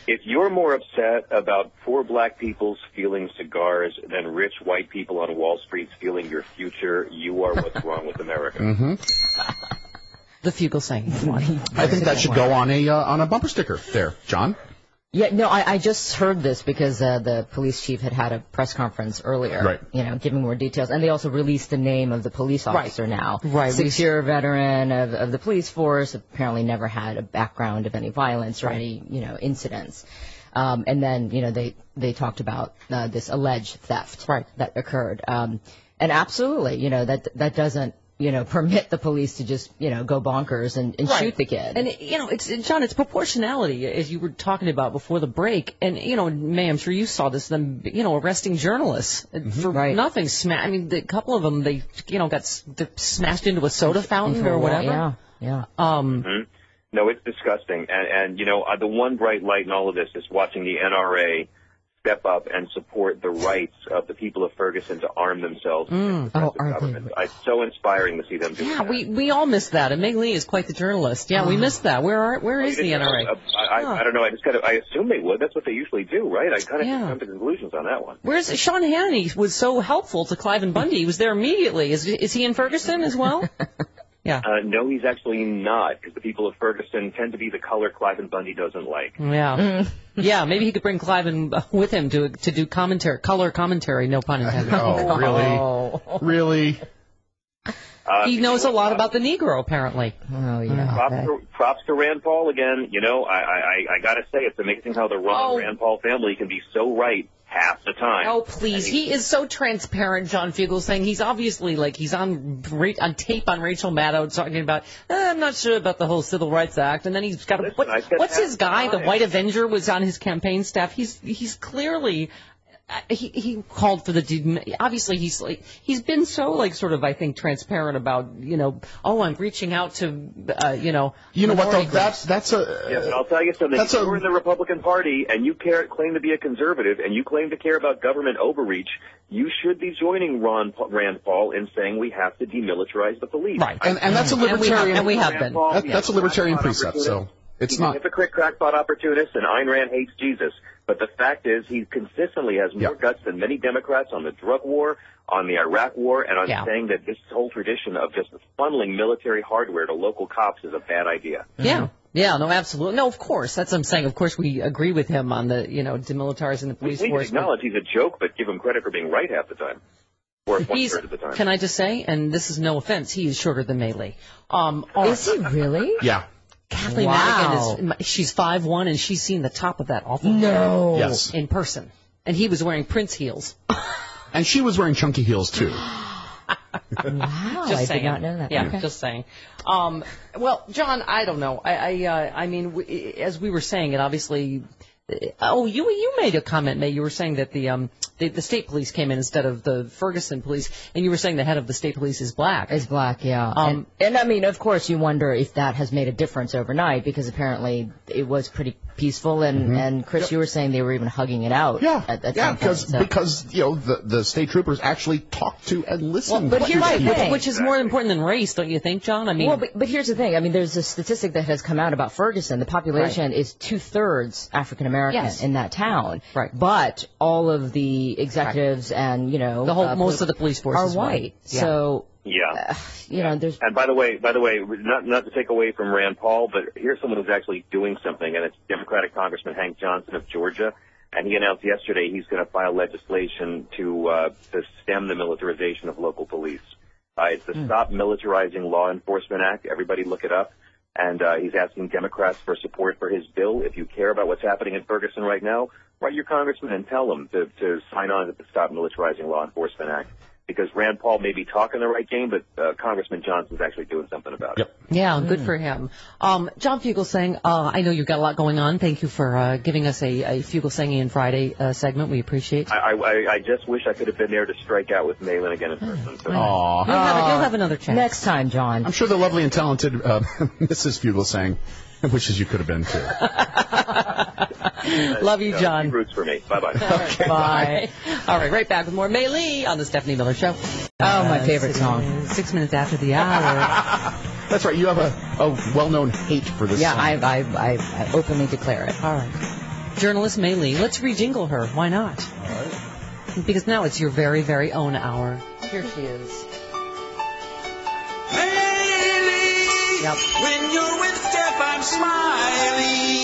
If you're more upset about poor black people stealing cigars than rich white people on Wall Street stealing your future, you are what's wrong with America. Mm-hmm. The Fugelsang. I think that should go on a bumper sticker there, John. Yeah, no, I just heard this because the police chief had a press conference earlier, right. Giving more details. And they also released the name of the police officer now. Right. 6-year veteran of the police force, apparently never had a background of any violence or any, incidents. And then, they talked about this alleged theft that occurred. And absolutely, that doesn't, permit the police to just, go bonkers and shoot the kid. And, it's proportionality, as you were talking about before the break. And, May, I'm sure you saw this, them, arresting journalists for nothing. A couple of them, they, got smashed into a soda fountain or whatever. Yeah. No, it's disgusting. And the one bright light in all of this is watching the NRA step up and support the rights of the people of Ferguson to arm themselves against the government. It's so inspiring to see them do that. Yeah, we all missed that. And Meg Lee is quite the journalist. Yeah, we missed that. Where is the NRA? I don't know. I assume they would. That's what they usually do, right? I kind of come to conclusions on that one. Where's Sean Hannity was so helpful to Clive and Bundy. He was there immediately. Is he in Ferguson as well? Yeah. No, he's actually not, because the people of Ferguson tend to be the color Clive and Bundy doesn't like. Yeah. Yeah, maybe he could bring Clive with him to do color commentary, no pun intended. Oh, really? He knows a lot about the Negro, apparently. Oh, yeah. Props to Rand Paul again. I got to say, it's amazing how the Rand Paul family can be so right half the time. Oh, please. He is so transparent, John Fugelsang. He's obviously, he's on tape on Rachel Maddow talking about, I'm not sure about the whole Civil Rights Act. And then he's got what's his guy? The White Avenger was on his campaign staff. He's clearly... He called for obviously he's been so I think transparent about, I'm reaching out to, You know what though, that's Yeah, but I'll tell you something. If you're in the Republican Party and you claim to be a conservative and you claim to care about government overreach, you should be joining Rand Paul in saying we have to demilitarize the police. Right. And that's a libertarian. And we have been. That's a libertarian precept, so it's He's not. a hypocrite, crackpot opportunist, and Ayn Rand hates Jesus. But the fact is, he consistently has more guts than many Democrats on the drug war, on the Iraq war, and on saying that this whole tradition of just funneling military hardware to local cops is a bad idea. Yeah. Yeah, no, absolutely. No, of course. That's what I'm saying. Of course, we agree with him on the, demilitarizing the police we force. We acknowledge he's a joke, but give him credit for being right half the time. Or one-third of the time. Can I just say, and this is no offense, he is shorter than May Lee. Is he really? Yeah. Kathleen Madigan she's 5'1", and she's seen the top of that awful No. Yes. in person. And he was wearing Prince heels. And she was wearing chunky heels, too. Wow, Just I saying. did not know that. Yeah, Okay. just saying. Well, John, I don't know. I mean, as we were saying, it obviously you made a comment, May. You were saying that the state police came in instead of the Ferguson police, and you were saying the head of the state police is black. Is black, yeah. And I mean, of course, you wonder if that has made a difference overnight, because apparently it was pretty peaceful, and Chris, you were saying they were even hugging it out. Yeah, at some point, because the state troopers actually talked to and listened. But here's the thing. Which is more important than race, don't you think, John? I mean, but here's the thing. I mean, there's a statistic that has come out about Ferguson. The population is 2/3 African American in that town. Right. But all of the executives and most of the police force are is white. Yeah. So there's. And by the way, not to take away from Rand Paul, but here's someone who's actually doing something, and it's Democratic Congressman Hank Johnson of Georgia, and he announced yesterday he's going to file legislation to stem the militarization of local police. It's the Stop Militarizing Law Enforcement Act. Everybody look it up. And he's asking Democrats for support for his bill. If you care about what's happening in Ferguson right now, write your congressman and tell him to sign on to the Stop Militarizing Law Enforcement Act. Because Rand Paul may be talking the right game, but Congressman Johnson's actually doing something about it. Yeah, good for him. John Fugelsang, I know you've got a lot going on. Thank you for giving us a Fugelsang Friday segment. We appreciate it. I just wish I could have been there to strike out with Malin again in person. So. Aw. You'll have another chance. Next time, John. I'm sure the lovely and talented Mrs. Fugelsang wishes you could have been too. Love you, John. He roots for me. Bye-bye. Okay, bye. All right, right back with more May Lee on the Stephanie Miller Show. My favorite song. 6 minutes after the hour. That's right. You have a well-known hate for this song. I openly declare it. All right. Journalist May Lee, let's rejingle her. Why not? All right. Because now it's your very, very own hour. Here she is. May Lee, when you're with Steph, I'm smiling.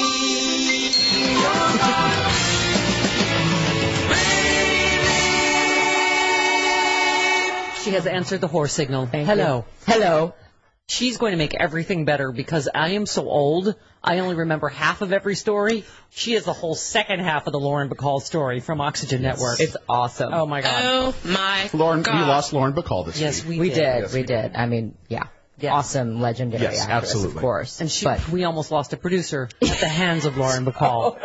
She has answered the horse signal. Hello. Hello. She's going to make everything better because I am so old, I only remember half of every story. She has the whole second half of the Lauren Bacall story from Oxygen Network. It's awesome. Oh, my God. Oh, my Lauren, God. we lost Lauren Bacall this week. We did. I mean, yeah. Yes. Awesome, legendary actress, absolutely. Of course. And we almost lost a producer at the hands of Lauren Bacall.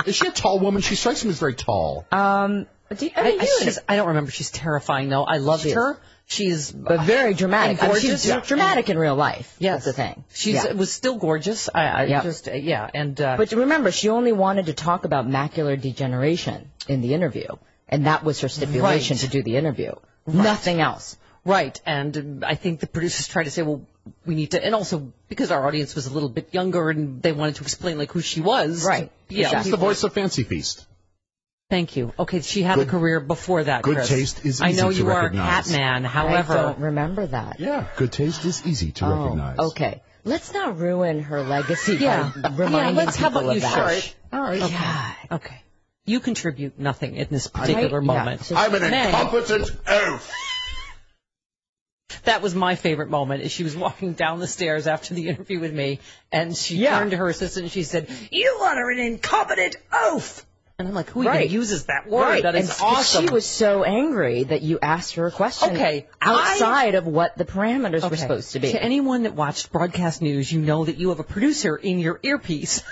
Is she a tall woman? She strikes me as very tall. I don't remember. She's terrifying, though. I loved her. She's but very dramatic. Gorgeous. I mean, she's dramatic in real life. Yes, that's the thing. She was still gorgeous. But remember, she only wanted to talk about macular degeneration in the interview, and that was her stipulation to do the interview. Right. Nothing else. Right, and I think the producers tried to say, well, we need to, and also because our audience was a little bit younger and they wanted to explain like who she was. Right. Yeah, she's the voice of Fancy Feast. Thank you. Okay, she had a career before that, Good Chris. taste is easy I know to you recognize. are a cat man, however. I don't remember that. Yeah, good taste is easy to recognize. Okay. Let's not ruin her legacy by reminding how people about you of that. shush? All right. Okay. You contribute nothing in this particular moment. I'm an incompetent oaf. That was my favorite moment. Is she was walking down the stairs after the interview with me, and she turned to her assistant and she said, "You are an incompetent oaf." And I'm like, who even uses that word? Right. That is and awesome. She was so angry that you asked her a question outside of what the parameters were supposed to be. To anyone that watched broadcast news, you know that you have a producer in your earpiece.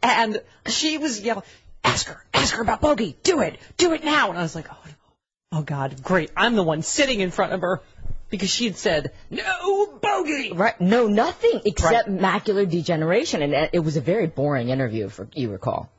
And she was yelling, ask her about Bogey. Do it now. And I was like, oh God, great. I'm the one sitting in front of her. Because she had said, no bogey. Right. No, nothing except macular degeneration. And it was a very boring interview, you recall.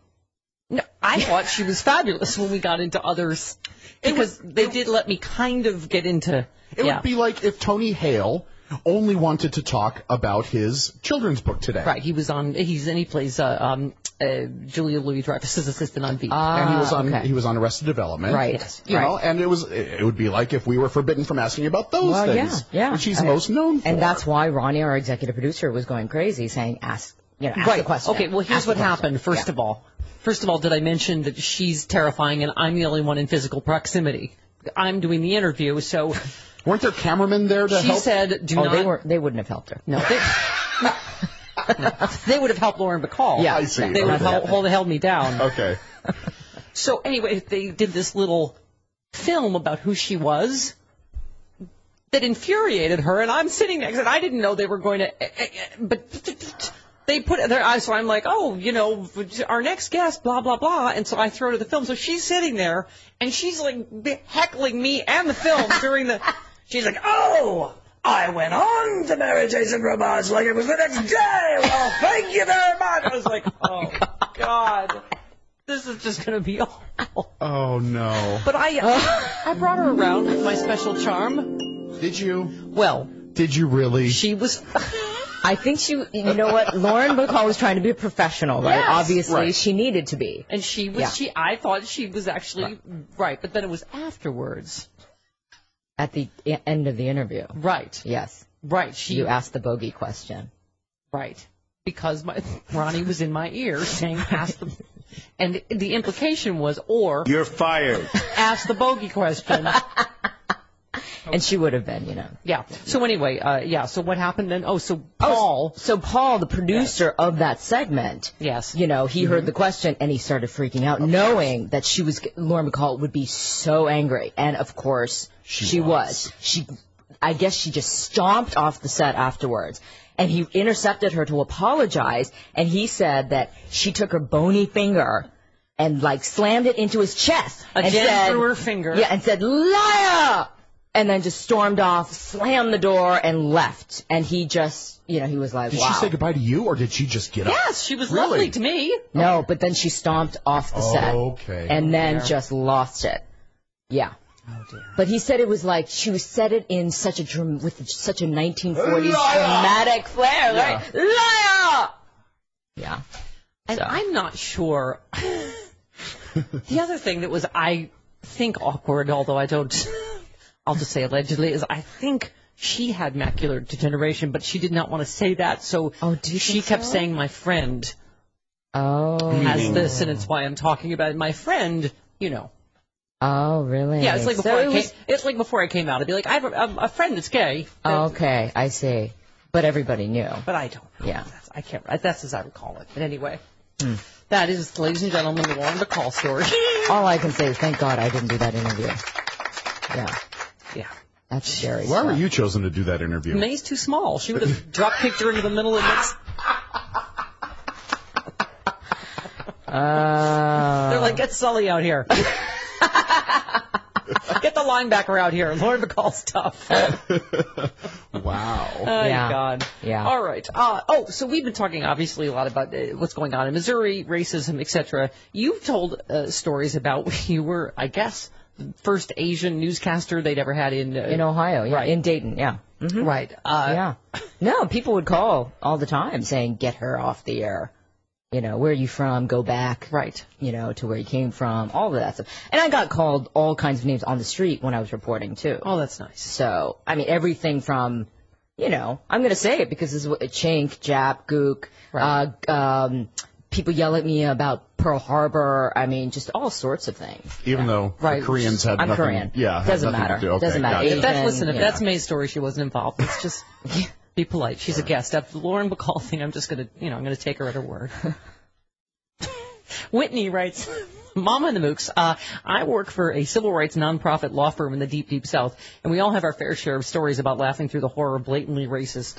No, I thought she was fabulous when we got into others. Because they did let me kind of get into... It would be like if Tony Hale only wanted to talk about his children's book today. Right. He plays Julia Louis-Dreyfus's assistant on Veep. And he was on Arrested Development. Right. Yes. You know, and it would be like if we were forbidden from asking about those things. Yeah. Which he's most known for. And that's why Ronnie, our executive producer, was going crazy saying, ask the question. Okay, well, here's what happened, first of all. First of all, did I mention that she's terrifying and I'm the only one in physical proximity? I'm doing the interview, so... Weren't there cameramen there to help? She said, they wouldn't have helped her. No, they would have helped Lauren Bacall. Yeah, I see. They would have held me down. Okay. So anyway, they did this little film about who she was that infuriated her, and I'm sitting next, and I didn't know they were going to... But they put it there. So I'm like, oh, our next guest, blah, blah, blah. And so I throw to the film. So she's sitting there, and she's like heckling me and the film during the. She's like, oh, I went on to marry Jason Robards like it was the next day. Well, thank you very much. I was like, oh, God. This is just going to be awful. Oh, no. But I brought her around with my special charm. Did you? Well. Did you really? She was... I think you know what? Lauren Bacall was trying to be a professional, right? Yes. Obviously, Right. she needed to be. And she was, I thought she was actually right, but then it was afterwards. At the end of the interview. Right. Yes. Right. You asked the bogey question. Right. Because Ronnie was in my ear saying, ask the... And the implication was, or... You're fired. Ask the bogey question. And she would have been, Yeah. So anyway, so what happened then? So Paul... So Paul, the producer of that segment... Yes. He heard the question and he started freaking out, knowing that Lauren Bacall would be so angry. And, of course, she was. I guess she just stomped off the set afterwards. And he intercepted her to apologize, and he said that she took her bony finger and, slammed it into his chest. Again and said, through her finger. Yeah, and said, liar! And then just stormed off, slammed the door, and left. And he just, he was like, Did wow. she say goodbye to you, or did she just get up? Yes, she was Really? lovely to me. No, but then she stomped off the set. Okay. And then dear. just lost it. Yeah. Oh, dear. But he said it was like she said it in such a 1940s dramatic flair, right? Liar! Yeah. And I'm not sure. The other thing that was, I think, awkward, although I don't, I'll just say allegedly, is I think she had macular degeneration, but she did not want to say that, so she kept saying my friend has this, and it's why I'm talking about it. My friend, Oh, really? Yeah, it's like before I came out. I'd be like, I have a friend that's gay. Okay, I see. But everybody knew. But I don't know. Yeah. I can't. That's as I recall it. But anyway, that is, ladies and gentlemen, the Lauren Bacall story. All I can say is thank God I didn't do that interview. Yeah. Yeah. That's scary. Why were you chosen to do that interview? May's too small. She would have drop-kicked her into the middle of this. They're like, get Sully out here. Get the linebacker out here. Lauren Bacall's tough. Wow. Oh, God. Yeah. All right. So we've been talking, obviously, a lot about what's going on in Missouri, racism, etc. You've told stories about you were, I guess, the first Asian newscaster they'd ever had in Ohio, yeah. Right. In Dayton, yeah. Mm-hmm. Right. Yeah. No, people would call all the time saying, get her off the air. Where are you from? Go back. Right. To where you came from. All of that stuff. And I got called all kinds of names on the street when I was reporting, too. Oh, that's nice. So, I mean, everything from, I'm going to say it because this is what Chink, Jap, Gook, right. People yell at me about Pearl Harbor. I mean, just all sorts of things. Even though the Koreans had I'm nothing. Korean. Yeah. Doesn't matter. Okay, doesn't matter. gotcha. Asian, If that's May's story, she wasn't involved. It's just be polite. She's a guest. That Lauren Bacall thing, I'm just going to, I'm going to take her at her word. Whitney writes, Mama and the Mooks, I work for a civil rights nonprofit law firm in the deep, deep South, and we all have our fair share of stories about laughing through the horror of blatantly racist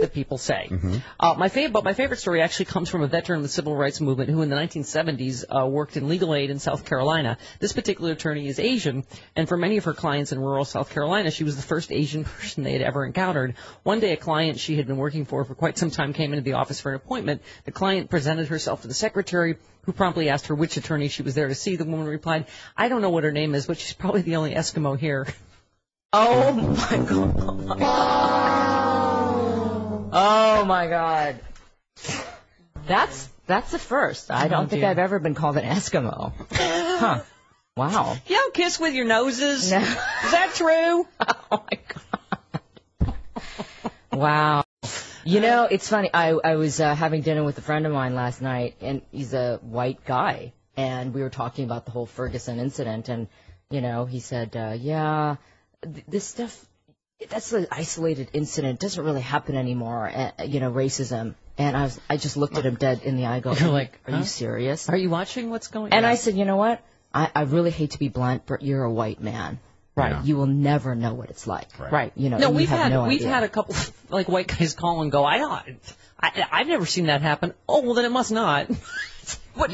that people say. Mm-hmm. My favorite story actually comes from a veteran of the civil rights movement who in the 1970s worked in legal aid in South Carolina. This particular attorney is Asian, and for many of her clients in rural South Carolina, she was the first Asian person they had ever encountered. One day, a client she had been working for quite some time came into the office for an appointment. The client presented herself to the secretary, who promptly asked her which attorney she was there to see. The woman replied, I don't know what her name is, but she's probably the only Eskimo here. Oh, my God. Oh, my God. That's the first. I don't think I've ever been called an Eskimo. Huh. Wow. You don't kiss with your noses? No. Is that true? Oh, my God. Wow. It's funny. I was having dinner with a friend of mine last night, and he's a white guy, and we were talking about the whole Ferguson incident, and, he said, this stuff, that's an isolated incident. It doesn't really happen anymore, racism. And I just looked at him dead in the eye, You're like, are you serious? Are you watching what's going on? And I said, you know what? I really hate to be blunt, but you're a white man. Right. Yeah. You will never know what it's like. Right. No, we've had no we've idea. had a couple white guys call and go, I I've never seen that happen. Oh, well, then it must not. That's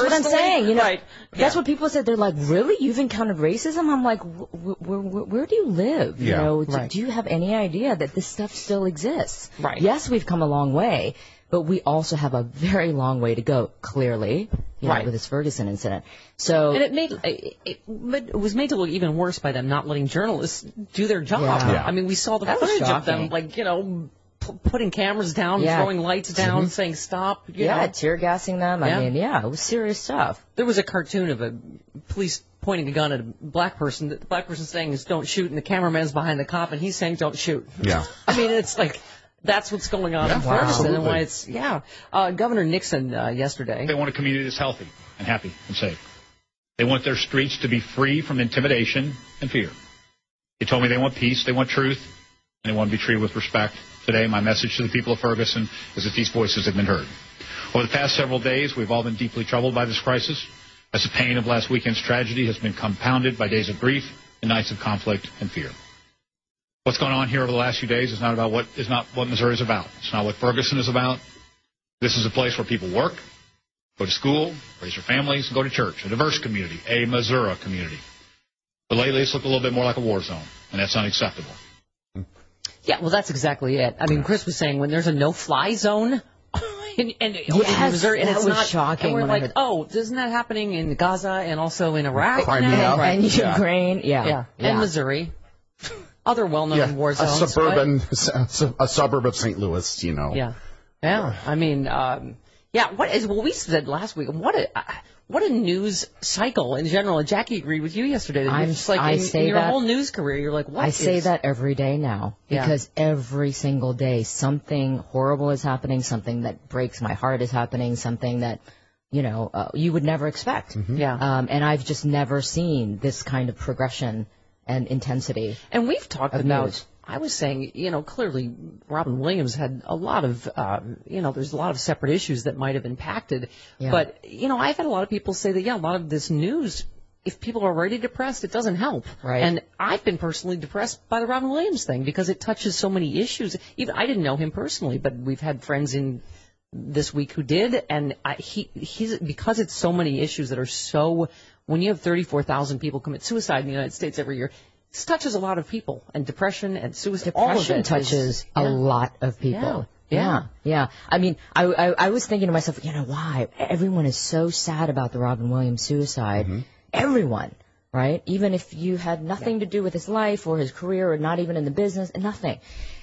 what I'm saying. You know, right. That's what people said. They're like, really? You've encountered racism? I'm like, where do you live? Yeah. You know, Right. do you have any idea that this stuff still exists? Right. Yes, we've come a long way, but we also have a very long way to go, clearly, you know, Right. with this Ferguson incident. So, And it was made to look even worse by them not letting journalists do their job. Yeah. I mean, we saw the That was footage of them, shocking. like, you know, putting cameras down, Yeah. throwing lights down, saying stop. You know. tear gassing them. Yeah. I mean, it was serious stuff. There was a cartoon of a police pointing a gun at a black person. The black person saying is "Don't shoot," and the cameraman's behind the cop, and he's saying "Don't shoot." Yeah. I mean, it's like that's what's going on in Yeah, Ferguson, and why absolutely. it's Governor Nixon yesterday. They want a community that's healthy and happy and safe. They want their streets to be free from intimidation and fear. He told me they want peace, they want truth, and they want to be treated with respect. Today, my message to the people of Ferguson is that these voices have been heard. Over the past several days, we've all been deeply troubled by this crisis, as the pain of last weekend's tragedy has been compounded by days of grief and nights of conflict and fear. What's gone on here over the last few days is not what Missouri is about. It's not what Ferguson is about. This is a place where people work, go to school, raise their families, and go to church. A diverse community, a Missouri community. But lately, it's looked a little bit more like a war zone, and that's unacceptable. Yeah, well, that's exactly it. I mean, Chris was saying when there's a no-fly zone in Missouri, and that it's was not shocking and we're when I like, heard- oh, isn't that happening in Gaza and also in Iraq Crimea. now? And Yeah. Ukraine, yeah. and Missouri, other well-known war a zones. a suburb of St. Louis, you know. But, yeah. I mean, we said last week, what a news cycle in general. And Jackie agreed with you yesterday. That it's like in your whole news career, you're like, what? I say that every day now because every single day something horrible is happening, something that breaks my heart is happening, something that you would never expect. Yeah. And I've just never seen this kind of progression and intensity. And we've talked of about. news. I was saying, clearly Robin Williams had a lot of, there's a lot of separate issues that might have impacted. Yeah. But, I've had a lot of people say that, a lot of this news, if people are already depressed, it doesn't help. Right. And I've been personally depressed by the Robin Williams thing because it touches so many issues. Even I didn't know him personally, but we've had friends in this week who did. And he's because it's so many issues that are so, when you have 34,000 people commit suicide in the United States every year, this touches a lot of people, and depression and suicide. All of Depression it touches a lot of people. Yeah. I mean, I was thinking to myself, why? Everyone is so sad about the Robin Williams suicide. Mm-hmm. Everyone, right? Even if you had nothing to do with his life or his career or not even in the business, nothing.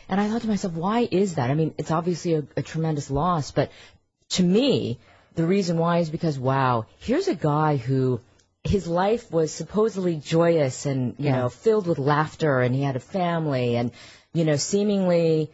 And I thought to myself, why is that? I mean, it's obviously a tremendous loss, but to me, the reason why is because, wow, here's a guy who his life was supposedly joyous and, filled with laughter, and he had a family and, seemingly,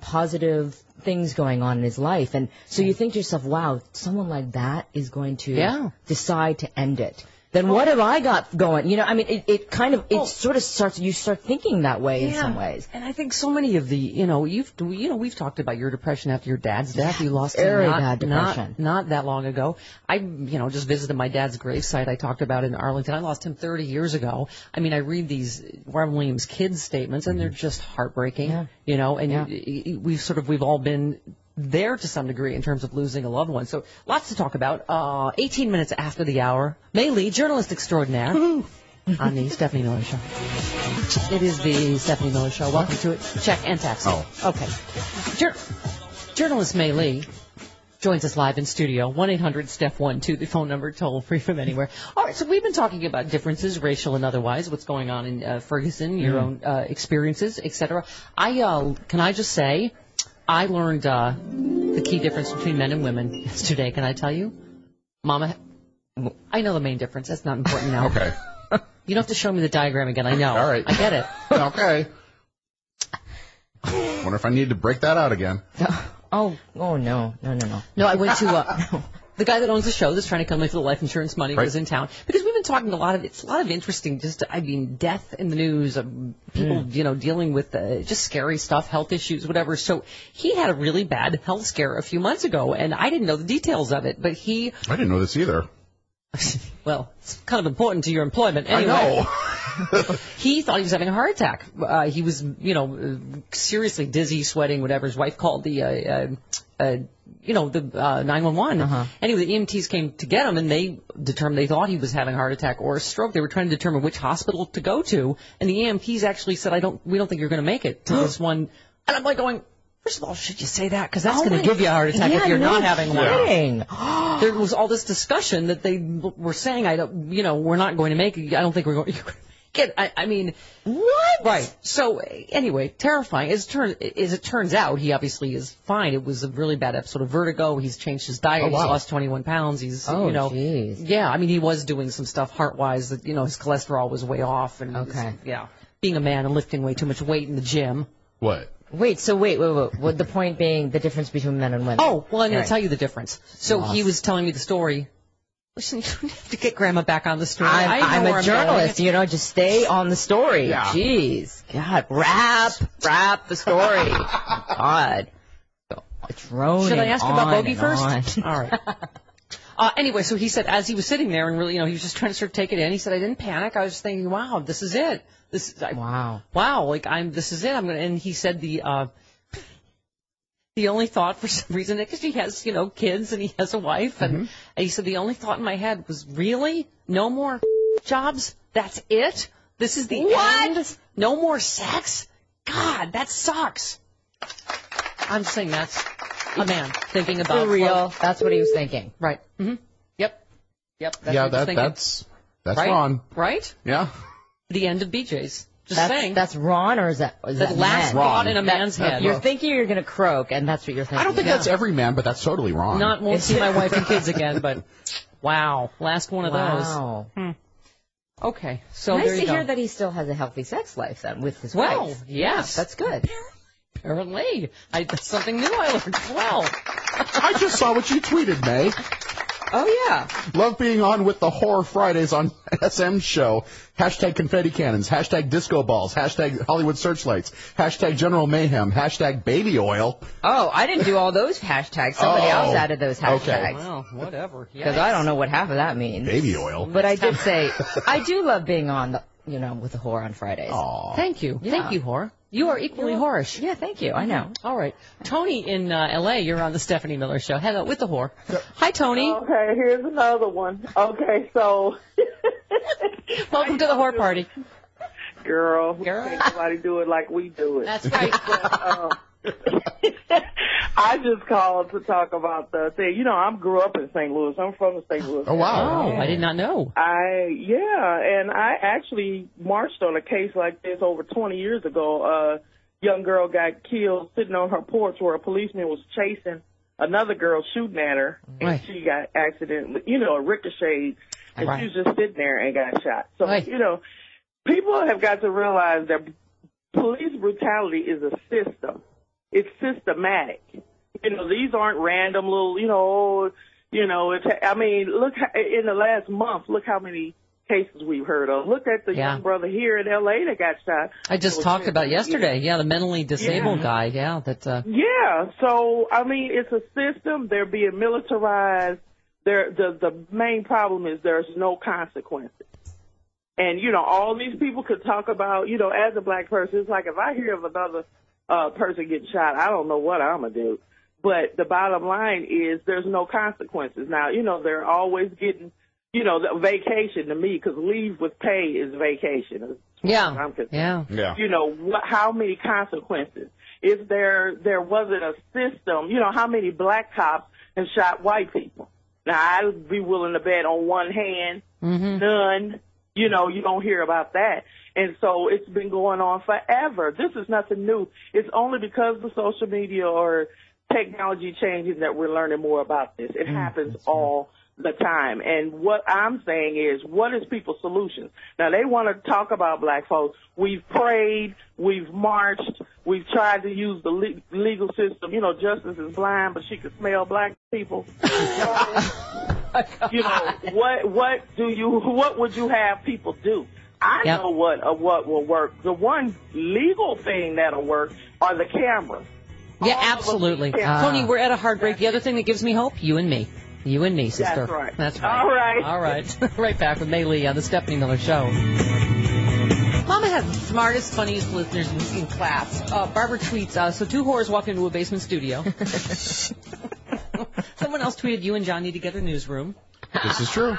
positive things going on in his life. And so you think to yourself, wow, someone like that is going to decide to end it. Then what have I got going? I mean, it sort of starts, you start thinking that way in some ways. And I think so many of the, we've talked about your depression after your dad's death. You lost very him bad depression. Not that long ago. I, just visited my dad's gravesite I talked about in Arlington. I lost him 30 years ago. I mean, I read these Robin Williams kids statements and they're just heartbreaking, and we've all been there to some degree in terms of losing a loved one. So lots to talk about. 18 minutes after the hour, May Lee, journalist extraordinaire, on the Stephanie Miller Show. It is the Stephanie Miller Show. Welcome to it. Check and text. Oh. Okay. Journalist May Lee joins us live in studio. 1-800-STEPH-12, the phone number, toll free from anywhere. All right, so we've been talking about differences, racial and otherwise, what's going on in Ferguson, your own experiences, etc. Can I just say, I learned the key difference between men and women yesterday. Can I tell you? Mama, I know the main difference. That's not important now. Okay. You don't have to show me the diagram again. I know. All right. I get it. Okay. Wonder if I need to break that out again. Oh, no. No, I went to the guy that owns the show that's trying to come in for the life insurance money was in town because we've been talking it's a lot of interesting, death in the news, people, dealing with just scary stuff, health issues, whatever. So he had a really bad health scare a few months ago, and I didn't know the details of it, but I didn't know this either. Well, it's kind of important to your employment anyway. I know. He thought he was having a heart attack. He was, seriously dizzy, sweating, whatever. His wife called the 911. Anyway, the EMTs came to get him, and they determined they thought he was having a heart attack or a stroke. They were trying to determine which hospital to go to, and the EMTs actually said, we don't think you're going to make it to this one. And I'm like going, first of all, should you say that? Because that's going to give you a heart attack if you're not having one. There was all this discussion that they were saying, we're not going to make it. I don't think we're going to. I mean, what? Right. So anyway, terrifying. As it turns out, he obviously is fine. It was a really bad episode of vertigo. He's changed his diet. He's lost 21 pounds. He's, geez. Yeah. I mean, he was doing some stuff heart-wise that, his cholesterol was way off. And being a man and lifting way too much weight in the gym. What? Wait. The point being the difference between men and women. Oh, well, I'm going to tell you the difference. So he was telling me the story. Listen, you don't have to get Grandma back on the story. I'm a journalist, just stay on the story. Yeah. Jeez. God, wrap the story. God. Should I ask about Bogey first? All right. Anyway, so he said as he was sitting there and really, he was just trying to sort of take it in. He said, I didn't panic. I was just thinking, wow, this is it. Wow, this is it. And he said the only thought for some reason, because he has, kids and he has a wife, and he said the only thought in my head was, really? No more jobs? That's it? This is the end? No more sex? God, that sucks. I'm saying that's a man thinking about. For real. That's what he was thinking. Right. Mm-hmm. Yep. That's what he was thinking. That's right? Ron. Right? Yeah. The end of BJ's. Just saying. That's Ron, or is that last thought in a man's head? You're thinking you're going to croak, and that's what you're thinking. I don't think that's every man, but that's totally wrong. Won't see my wife and kids again, but wow, last one of those. Okay, so nice there you to go. hear that he still has a healthy sex life then with his wife. Well, yes, that's good. Apparently, that's something new I learned as well. I just saw what you tweeted, May. Oh, yeah. Love being on with the Horror Fridays on SM show. Hashtag confetti cannons. Hashtag disco balls. Hashtag Hollywood searchlights. Hashtag General Mayhem. Hashtag baby oil. Oh, I didn't do all those hashtags. Somebody else added those hashtags. Okay. Well, whatever. Because I don't know what half of that means. Baby oil. But I did say, I do love being on, with the Horror on Fridays. Aww. Thank you. Yeah. Thank you, Horror. You are equally whorish. Yeah, thank you. I know. All right. Tony in L.A., you're on the Stephanie Miller Show. Hello, with the whore. Hi, Tony. Okay, here's another one. Okay, so. Welcome to the whore party. Girl. Can't nobody do it like we do it. That's right. I just called to talk about the thing. I grew up in St. Louis. I'm from the St. Louis. Oh, wow. Oh, I did not know. And I actually marched on a case like this over 20 years ago. A young girl got killed sitting on her porch where a policeman was chasing another girl, shooting at her, and she got accidentally, ricocheted, and she was just sitting there and got shot. So, people have got to realize that police brutality is a system. It's systematic. These aren't random little, look, in the last month, look how many cases we've heard of. Look at the young brother here in L.A. that got shot. I just talked about yesterday. Yeah, the mentally disabled guy. Yeah, that. Yeah. So it's a system. They're being militarized. The main problem is there's no consequences. And all these people could talk about. As a black person, it's like if I hear of another person getting shot, I don't know what I'm gonna do. But the bottom line is there's no consequences. Now, they're always getting. The vacation to me, because leave with pay is vacation. Yeah. Yeah. How many consequences? If there wasn't a system, how many black cops have shot white people? Now, I'd be willing to bet on one hand, none. You don't hear about that. And so it's been going on forever. This is nothing new. It's only because of the social media or technology changing that we're learning more about this. It happens all the time. And what I'm saying is, what is people's solutions? Now, they want to talk about black folks. We've prayed, we've marched, we've tried to use the legal system. Justice is blind, but she can smell black people. What would you have people do? I know what will work. The one legal thing that'll work are the cameras. Yeah, absolutely. Tony, we're at a hard break. The other thing that gives me hope, you and me. You and me, sister. That's right. That's right. All right. All right. Right back with May Lee on the Stephanie Miller Show. Mama has the smartest, funniest listeners in class. Barbara tweets, so 2 whores walk into a basement studio. Someone else tweeted, you and John need to get a newsroom. This is true.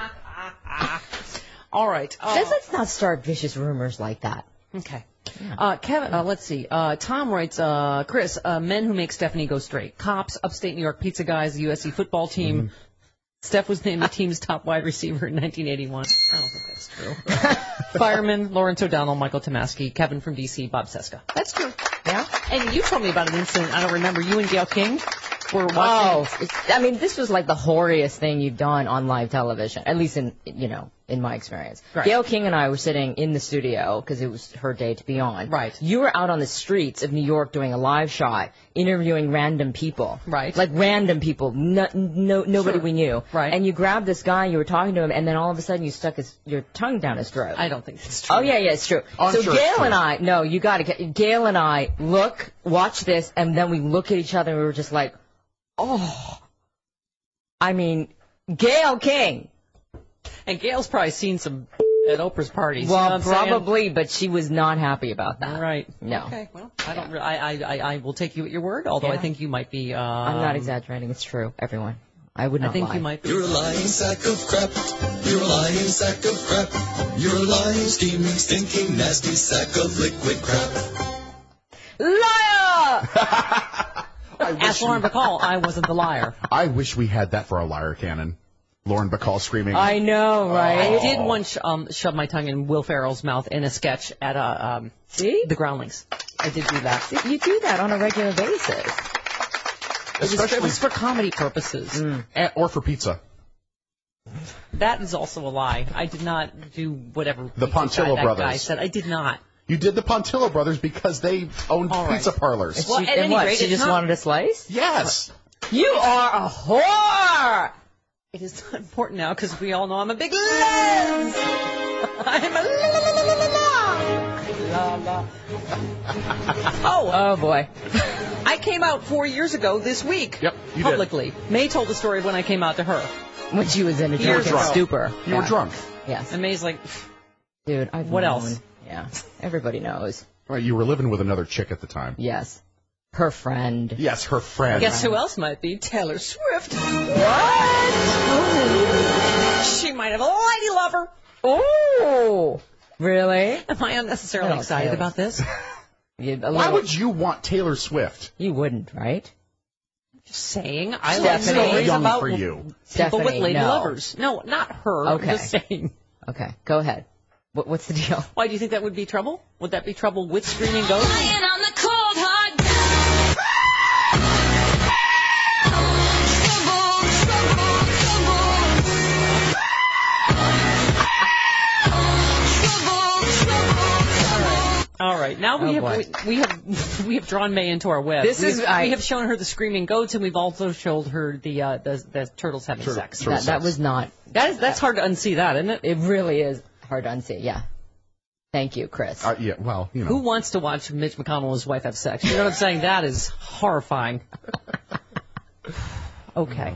All right. Let's not start vicious rumors like that. Okay. Kevin, let's see. Tom writes, Chris, men who make Stephanie go straight. Cops, upstate New York pizza guys, the USC football team. Steph was named the team's top wide receiver in 1981. I don't think that's true. Fireman, Lawrence O'Donnell, Michael Tomasky, Kevin from D.C., Bob Seska. That's true. Yeah? And you told me about an incident, I don't remember, you and Gail King were watching. This was like the horriest thing you've done on live television, at least in my experience. Right. Gail King and I were sitting in the studio because it was her day to be on. Right. You were out on the streets of New York doing a live shot, interviewing random people. Right. Like random people, nobody we knew. Right. And you grabbed this guy, you were talking to him, and then all of a sudden you stuck your tongue down his throat. I don't think that's true. Oh, yeah, it's true. I'm so sure Gail and I, no, you got to Gail and I watch this, and then we look at each other and we were just like, oh. I mean, Gail King. And Gail's probably seen some at Oprah's parties. Well, you know what I'm probably, but she was not happy about that. Right. No. Okay. Well, I will take you at your word. Although I think you might be. I'm not exaggerating. It's true. Everyone. I would not I think lie. you might be. You're a lying sack of crap. You're a lying sack of crap. You're a lying, scheming, stinking, nasty sack of liquid crap. Liar! Ask Lauren Bacall. I wasn't the liar. I wish we had that for a liar cannon. Lauren Bacall screaming. I know, right? I did once shove my tongue in Will Ferrell's mouth in a sketch at the Groundlings. I did do that. You do that on a regular basis. It was for comedy purposes. Or for pizza. That is also a lie. I did not do whatever The Pontillo that brothers. guy said. I did not. You did the Pontillo brothers because they owned pizza parlors. Well, at any rate, she just wanted a slice? Yes. You are a whore! It is not important now because we all know I'm a big Les. I'm a la. Oh boy. I came out 4 years ago this week. Yep, you publicly. did. May told the story of when I came out to her. When she was in a drunken stupor. You were drunk. Yes. And May's like, dude, I've what known. else? Yeah. Everybody knows. Right, you were living with another chick at the time. Yes. Her friend. Yes, her friend. Guess who else might be? Taylor Swift. What? She might have a lady lover. Oh, really? Am I unnecessarily excited about this? Why would you want Taylor Swift? You wouldn't, right? Just saying. I like stories young about for you. people Stephanie, with lady no. lovers. No, not her. Okay. I'm just saying. Okay, go ahead. What's the deal? Why do you think that would be trouble? Would that be trouble with Screaming Ghost? Lying on the cold hard All right, now we have drawn May into our web. We have shown her the screaming goats, and we've also showed her the turtles having sex. That was not. That's hard to unsee, that isn't it? It really is hard to unsee. Yeah. Thank you, Chris. Yeah. Well, you know. Who wants to watch Mitch McConnell and his wife have sex? You know what I'm saying? That is horrifying. Okay.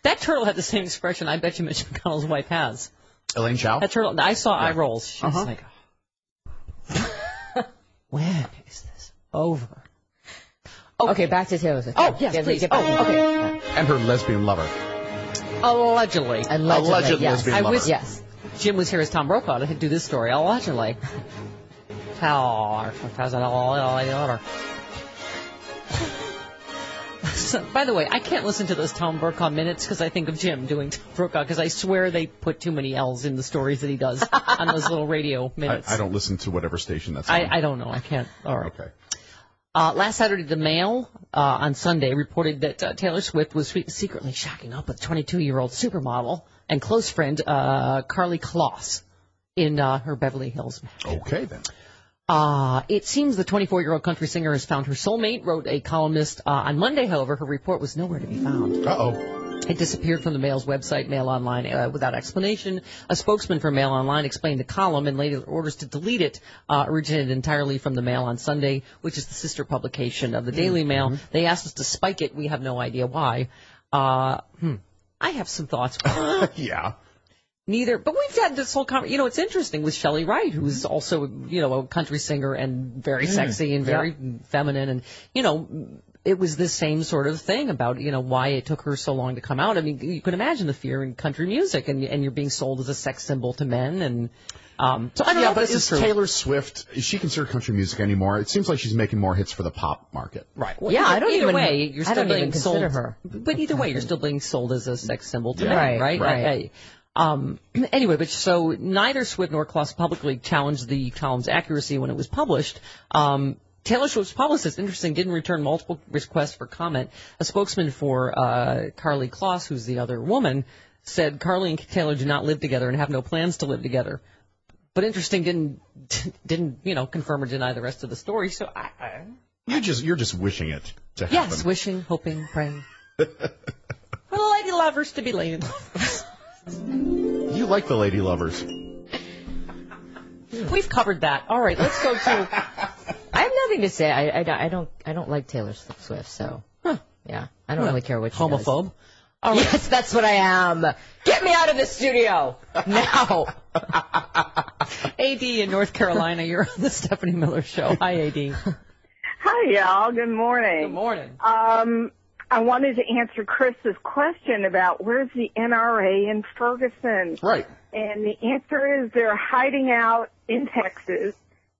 That turtle had the same expression I bet you Mitch McConnell's wife has. Elaine Chao? That turtle. I saw eye rolls. She was like, when is this over? Okay, back to Taylor Swift. Oh, yes, please. Get back. Okay. And her lesbian lover. Allegedly. Alleged yes. lesbian lover. Yes. Jim was here as Tom Brokaw to do this story. Allegedly. So, by the way, I can't listen to those Tom Brokaw minutes because I think of Jim doing Tom Brokaw because I swear they put too many L's in the stories that he does on those little radio minutes. I don't listen to whatever station that's on. I don't know. I can't. All right. Okay. Last Saturday, the Mail on Sunday reported that Taylor Swift was secretly shacking up with 22-year-old supermodel and close friend Carly Kloss in her Beverly Hills mansion. Okay, then. It seems the 24-year-old country singer has found her soulmate, wrote a columnist on Monday. However, her report was nowhere to be found. Uh-oh. It disappeared from the Mail's website, Mail Online, without explanation. A spokesman for Mail Online explained the column and later orders to delete it originated entirely from the Mail on Sunday, which is the sister publication of the Daily Mail. They asked us to spike it. We have no idea why. I have some thoughts. Yeah. Neither, but we've had this whole conversation. It's interesting with Shelley Wright, who's also, a country singer and very sexy and very feminine. And, it was the same sort of thing about, why it took her so long to come out. I mean, you can imagine the fear in country music, and you're being sold as a sex symbol to men. And so I don't know if this is true. Taylor Swift, is she considered country music anymore? It seems like she's making more hits for the pop market. Right. Well, yeah, either way, you're still being sold. Her. But either way, you're still being sold as a sex symbol to men, right? Right. Anyway, but so neither Swift nor Kloss publicly challenged the column's accuracy when it was published. Taylor Swift's publicist, interesting, didn't return multiple requests for comment. A spokesman for Karlie Kloss, who's the other woman, said Karlie and Taylor do not live together and have no plans to live together. But interesting, didn't confirm or deny the rest of the story. So you're just wishing it to happen. Yes, wishing, hoping, praying. For the lady lovers to be lady lovers. You like the lady lovers. We've covered that. All right, let's go to. I have nothing to say. I don't like Taylor Swift, so yeah, I don't really care what she homophobe. Does. All right. Yes, that's what I am. Get me out of the studio now. AD in North Carolina, you're on the Stephanie Miller Show. Hi, AD. Hi, y'all. Good morning. Good morning. I wanted to answer Chris's question about where's the NRA in Ferguson. Right. And the answer is they're hiding out in Texas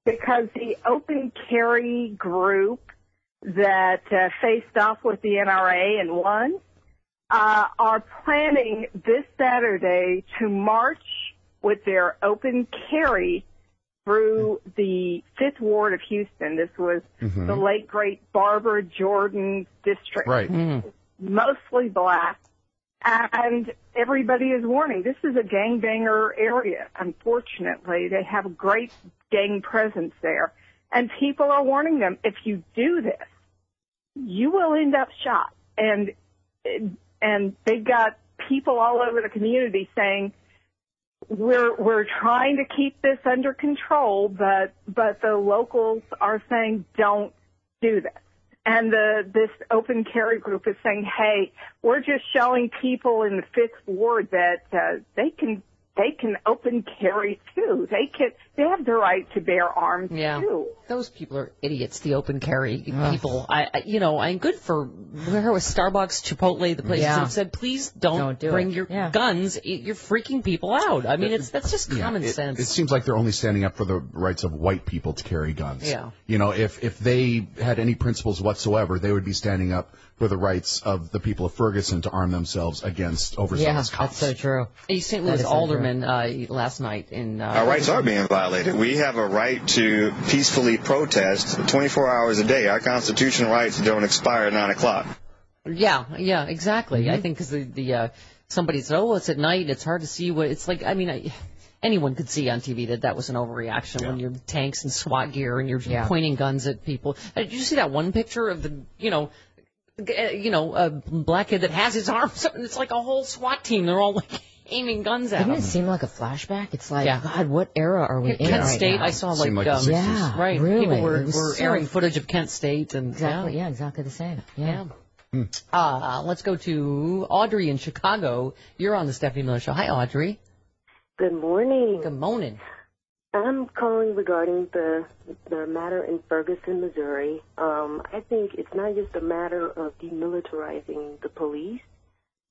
because the open carry group that faced off with the NRA and won are planning this Saturday to march with their open carry through the 5th Ward of Houston. This was the late, great Barbara Jordan's district. Right. Mostly black. And everybody is warning, this is a gangbanger area, unfortunately. They have a great gang presence there. And people are warning them, if you do this, you will end up shot. And they got people all over the community saying, we're trying to keep this under control, but the locals are saying, don't do this. And this open carry group is saying, hey, we're just showing people in the 5th Ward that they can open carry too. They have the right to bear arms too. Those people are idiots. The open carry people. I'm good for where was Starbucks, Chipotle, the places that said, please don't bring your guns. You're freaking people out. I mean, that's just common sense. It seems like they're only standing up for the rights of white people to carry guns. Yeah. If they had any principles whatsoever, they would be standing up for the rights of the people of Ferguson to arm themselves against overzealous cops. That's so true. A St. Louis alderman last night in our rights are being violated. We have a right to peacefully protest 24 hours a day. Our constitutional rights don't expire at 9 o'clock. Yeah, exactly. I think because somebody said, oh, it's at night, it's hard to see what it's like. I mean, anyone could see on TV that was an overreaction when you're tanks and SWAT gear and you're pointing guns at people. Did you see that one picture of the, a black kid that has his arms up and it's like a whole SWAT team. They're all like aiming guns at him. Doesn't it seem like a flashback? It's like, God, what era are we in Kent right State, now? I saw like right. Really? People were airing footage of Kent State and exactly the same. Yeah. Let's go to Audrey in Chicago. You're on the Stephanie Miller Show. Hi, Audrey. Good morning. Good morning. I'm calling regarding the matter in Ferguson, Missouri. I think it's not just a matter of demilitarizing the police.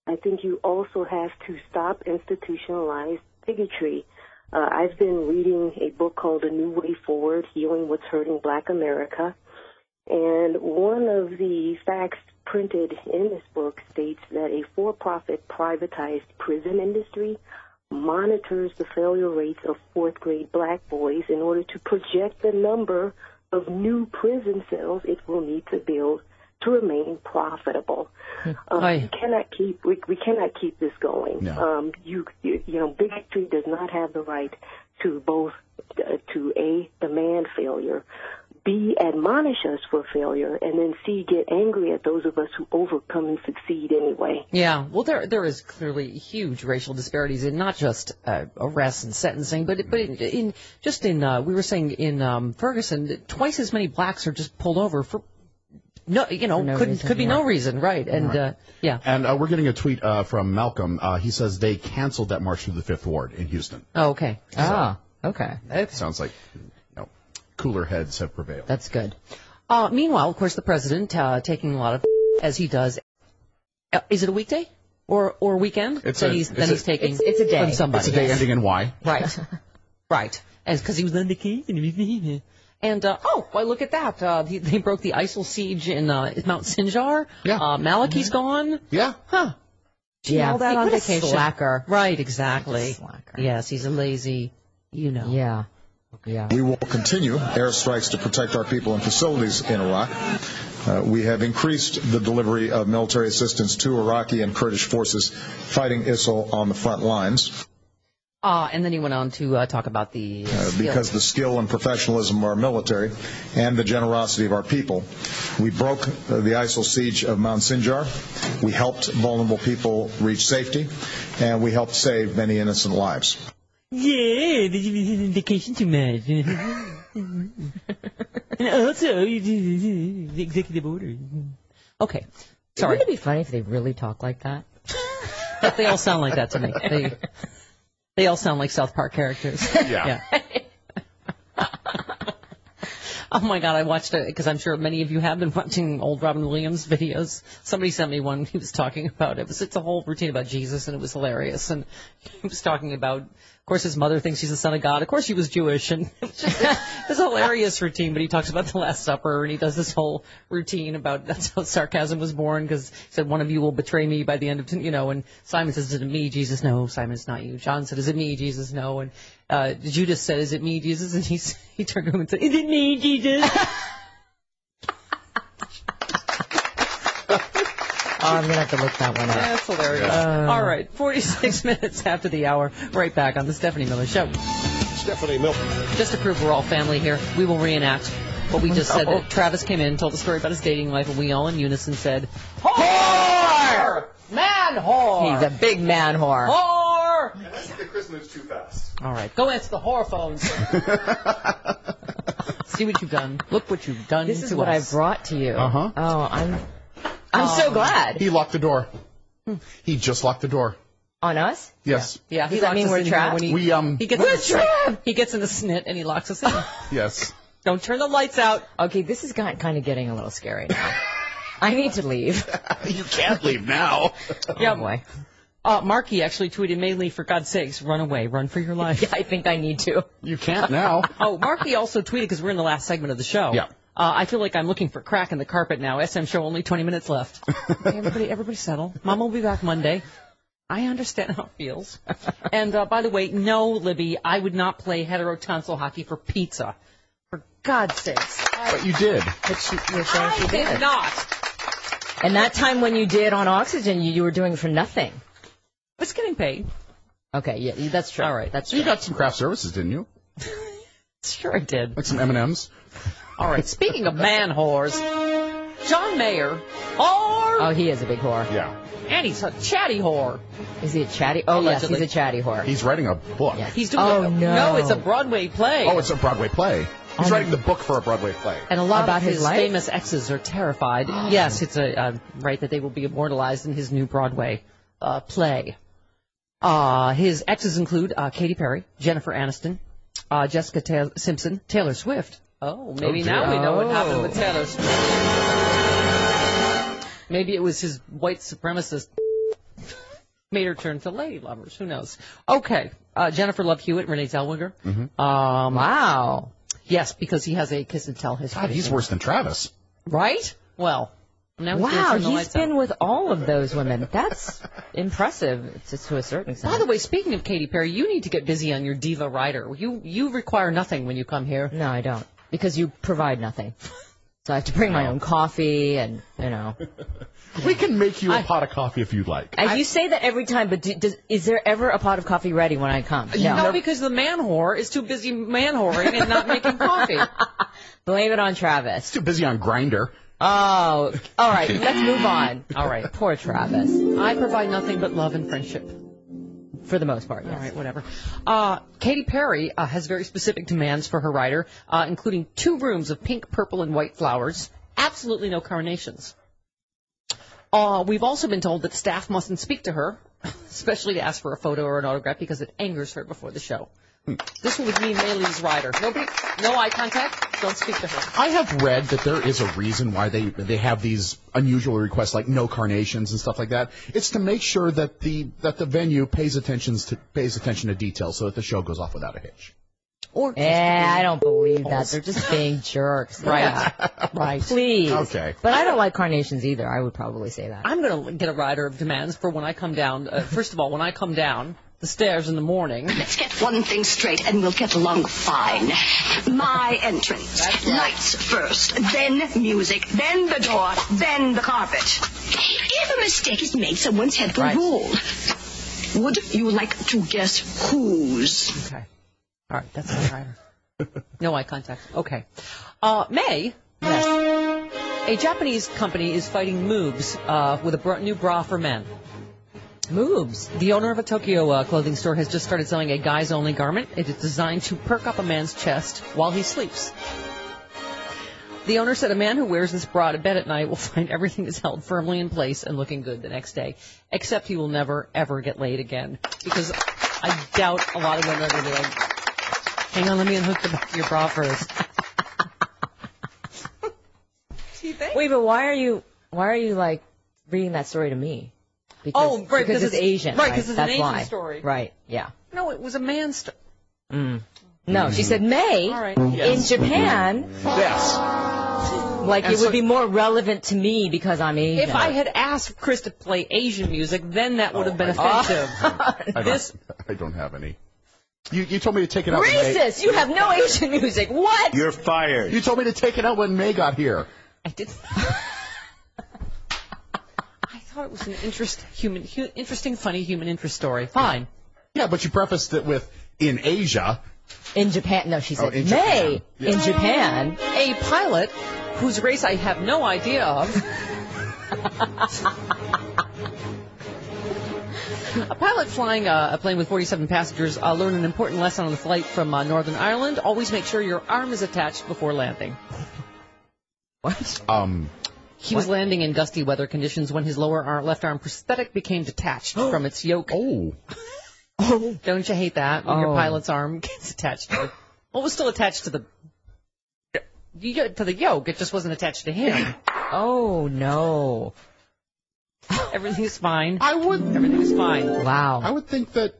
I think you also have to stop institutionalized bigotry. I've been reading a book called A New Way Forward, Healing What's Hurting Black America. And one of the facts printed in this book states that a for-profit privatized prison industry monitors the failure rates of 4th grade black boys in order to project the number of new prison cells it will need to build to remain profitable. We cannot keep this going. No. Bigotry does not have the right to both to A, demand failure, B, admonish us for failure, and then C, get angry at those of us who overcome and succeed anyway. Yeah, well, there is clearly huge racial disparities in not just arrests and sentencing, but in we were saying in Ferguson, that twice as many blacks are just pulled over for No, could be no reason, right? And Right. yeah. And we're getting a tweet from Malcolm. He says they canceled that march through the Fifth Ward in Houston. Oh, okay. Okay. Sounds like cooler heads have prevailed. That's good. Meanwhile, of course, the president taking a lot of as he does. Is it a weekday or weekend? He's taking. It's a day. From somebody. It's a day ending in Y. Right. Right. Because he was on vacation. And, why look at that. They broke the ISIL siege in Mount Sinjar. Yeah. Malachi's gone. Yeah. Huh. Yeah. All that on What a vacation. slacker. Right, exactly. Slacker. Yes, he's a lazy, Yeah. Yeah. We will continue airstrikes to protect our people and facilities in Iraq. We have increased the delivery of military assistance to Iraqi and Kurdish forces fighting ISIL on the front lines. And then he went on to talk about the because the skill and professionalism of our military and the generosity of our people. We broke the ISIL siege of Mount Sinjar. We helped vulnerable people reach safety, and we helped save many innocent lives. Yeah, did you vacation too much? And also, you do the executive order. Okay, sorry. Wouldn't it be funny if they really talk like that? They all sound like that to me. They all sound like South Park characters. Yeah. Oh my God, I watched it because I'm sure many of you have been watching old Robin Williams videos. Somebody sent me one. He was talking about it. It's a whole routine about Jesus, and it was hilarious. And he was talking about, of course, his mother thinks he's the son of God. Of course, he was Jewish, and it's a hilarious routine. But he talks about the Last Supper, and he does this whole routine about that's how sarcasm was born. Because he said one of you will betray me by the end of and Simon says, "Is it me, Jesus?" "No, Simon, it's not you." John said, "Is it me, Jesus?" "No." And Judas said, "Is it me, Jesus?" And he turned to him and said, "Is it me, Jesus?" I'm going to have to look that one up. That's hilarious. All right, 46 minutes after the hour, right back on the Stephanie Miller Show. Stephanie Miller. Just to prove we're all family here, we will reenact what we just said. Travis came in, told a story about his dating life, and we all in unison said, "Whore! Man whore!" He's a big man whore. Whore! And that's the Chris moves too fast. All right, go answer the whore phones. See what you've done. Look what you've done. This is what I brought to you. Uh-huh. Oh, I'm so glad. He locked the door. He just locked the door. On us? Yes. Yeah. Does that mean we're trapped? He gets in the snit and he locks us in. Yes. Don't turn the lights out. Okay, this is kind of getting a little scary now. I need to leave. You can't leave now. Yeah. Oh, boy. Marky actually tweeted mainly, "For God's sakes, run away. Run for your life." Yeah, I think I need to. You can't now. Marky also tweeted, because we're in the last segment of the show. Yeah. I feel like I'm looking for crack in the carpet now. SM show, only 20 minutes left. Everybody settle. Mom will be back Monday. I understand how it feels. And by the way, no, Libby, I would not play hetero-tonsil hockey for pizza. For God's sakes. But you did. But you're saying she did. did not. And that time when you did on Oxygen, you were doing it for nothing. I was getting paid. Okay, yeah, that's true. All right. That's So true. you got some craft services, didn't you? Sure I did. Like some M&Ms? All right, speaking of man whores, John Mayer, Oh, he is a big whore. Yeah. and he's a chatty whore. Is he a chatty? Oh, Allegedly. yes, he's a chatty whore. He's writing a book. Yeah. He's doing no, it's a Broadway play. Oh, it's a Broadway play. He's writing the book for a Broadway play. And a lot About of his his life? famous exes are terrified. Yes, it's right that they will be immortalized in his new Broadway play. His exes include Katy Perry, Jennifer Aniston, Jessica Simpson, Taylor Swift. Oh, maybe now we know what happened with Taylor Swift. Maybe it was his white supremacist made her turn to lady lovers. Who knows? Okay, Jennifer Love Hewitt, Renee Zellweger. Mm-hmm. Wow. Yes, because he has a kiss and tell history. God, he's worse than Travis. Right? Well, now he's gonna Wow, turn the he's lights been out. with all of those women. That's impressive to a certain extent. By the way, speaking of Katy Perry, you need to get busy on your diva rider. You require nothing when you come here. No, I don't. Because you provide nothing. So I have to bring my own coffee and, We can make you a pot of coffee if you'd like. You say that every time, but is there ever a pot of coffee ready when I come? No, because the man whore is too busy man whoring and not making coffee. Blame it on Travis. He's too busy on Grindr. Oh, all right. Let's move on. All right. Poor Travis. I provide nothing but love and friendship. For the most part, yes. All right, whatever. Katy Perry has very specific demands for her rider, including 2 rooms of pink, purple, and white flowers Absolutely no coronations. We've also been told that staff mustn't speak to her, especially to ask for a photo or an autograph, because it angers her before the show. This one would mean Maylee's rider. No eye contact, don't speak to her. I have read that there is a reason why they have these unusual requests like no carnations and stuff like that. It's to make sure that the venue pays attention to detail so that the show goes off without a hitch. I don't believe that. They're just being jerks. Right. Right. Please. Okay. But I don't like carnations either. I would probably say that. I'm going to get a rider of demands for when I come down. First of all, when I come down the stairs in the morning. Let's get one thing straight and we'll get along fine. My entrance. That's right. Lights first, then music, then the door, then the carpet. If a mistake is made, someone's head will roll. Would you like to guess whose? Okay. All right, that's the rider. No eye contact. Okay. May. Yes. A Japanese company is fighting moobs with a new bra for men. Moobs. The owner of a Tokyo clothing store has just started selling a guys-only garment. It is designed to perk up a man's chest while he sleeps. The owner said a man who wears this bra to bed at night will find everything is held firmly in place and looking good the next day, except he will never, ever get laid again. Because I doubt a lot of women are going to be like, hang on, let me unhook the back of your bra first. Do you think? Wait, but why are you like reading that story to me? Because it's Asian. Right, because it's That's an Asian why. story. Right, yeah. No, it was a man's story. No, she said May in Japan. Yes. Like it would be more relevant to me because I'm Asian. If I had asked Chris to play Asian music, then that would have been offensive. I don't have any. You told me to take it out. Racist! You have no Asian music. What? You're fired. You told me to take it out when May got here. I did. I thought it was an interesting, funny human interest story. Fine. Yeah, but you prefaced it with in Asia. In Japan. No, she said in May Japan. in Japan. A pilot whose race I have no idea of. A pilot flying a plane with 47 passengers learned an important lesson on the flight from Northern Ireland. Always make sure your arm is attached before landing. What? He was landing in gusty weather conditions when his left arm prosthetic became detached from its yoke. Oh. Don't you hate that when your pilot's arm gets attached to it? Well, it was still attached to the yoke. It just wasn't attached to him. Oh, no. Everything's fine. Everything's fine. Wow. I would think that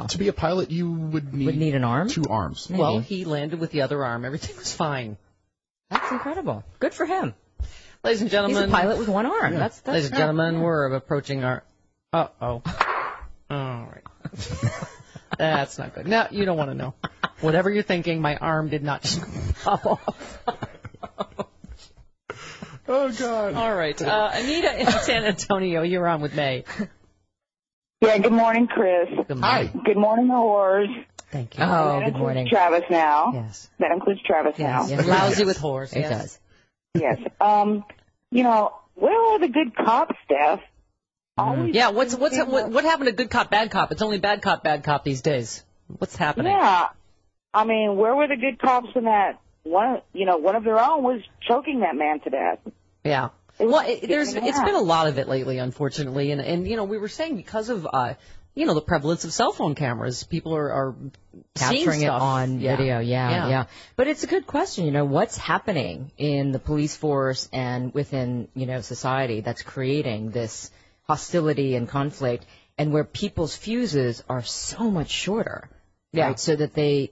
to be a pilot, you would need an arm? 2 arms. Maybe. Well, he landed with the other arm. Everything was fine. That's incredible. Good for him. Ladies and gentlemen. He's a pilot with one arm. Yeah. That's ladies and gentlemen, we're approaching our... Uh-oh. All right. That's not good. Now, you don't want to know. Whatever you're thinking, my arm did not just pop off. Oh, God. All right. Anita in San Antonio, you're on with May. Yeah, good morning, Chris. Hi. Good morning, whores. Thank you. Oh, That good morning. includes Travis now. Yes. That includes Travis now. Yes. Lousy with whores. It Yes. does. Yes. Where are the good cops, Steph? Yeah, what happened to good cop, bad cop? It's only bad cop these days. What's happening? Yeah. I mean, where were the good cops when that one of their own was choking that man to death? Yeah. Well, it's been a lot of it lately, unfortunately, and we were saying because of the prevalence of cell phone cameras, people are Capturing seeing it stuff. on video, yeah. But it's a good question, what's happening in the police force and within, society that's creating this hostility and conflict, and where people's fuses are so much shorter, right? So that they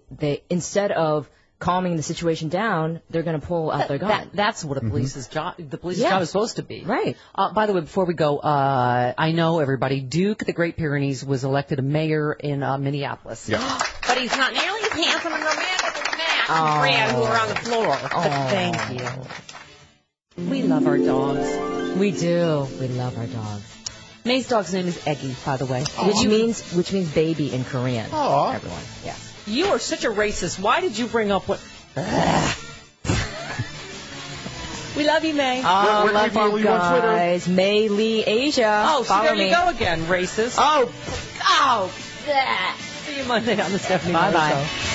instead of calming the situation down, they're going to pull out their gun. That's what a police's job. The police's job is supposed to be. Right. By the way, before we go, I know everybody. Duke of the Great Pyrenees was elected a mayor in Minneapolis. Yeah. But he's not nearly as handsome and romantic as Matt and Brad, who are on the floor. But thank you. We love our dogs. We do. We love our dogs. May's dog's name is Eggy, by the way. Which means baby in Korean. Aww. Everyone. Yeah. You are such a racist. Why did you bring up what? We love you, May. Oh, Where can we follow you on Twitter? Guys. May Lee Asia. Oh, so follow there me. you go again, racist. Oh. See you Monday on the Stephanie Miller Bye-bye. Show.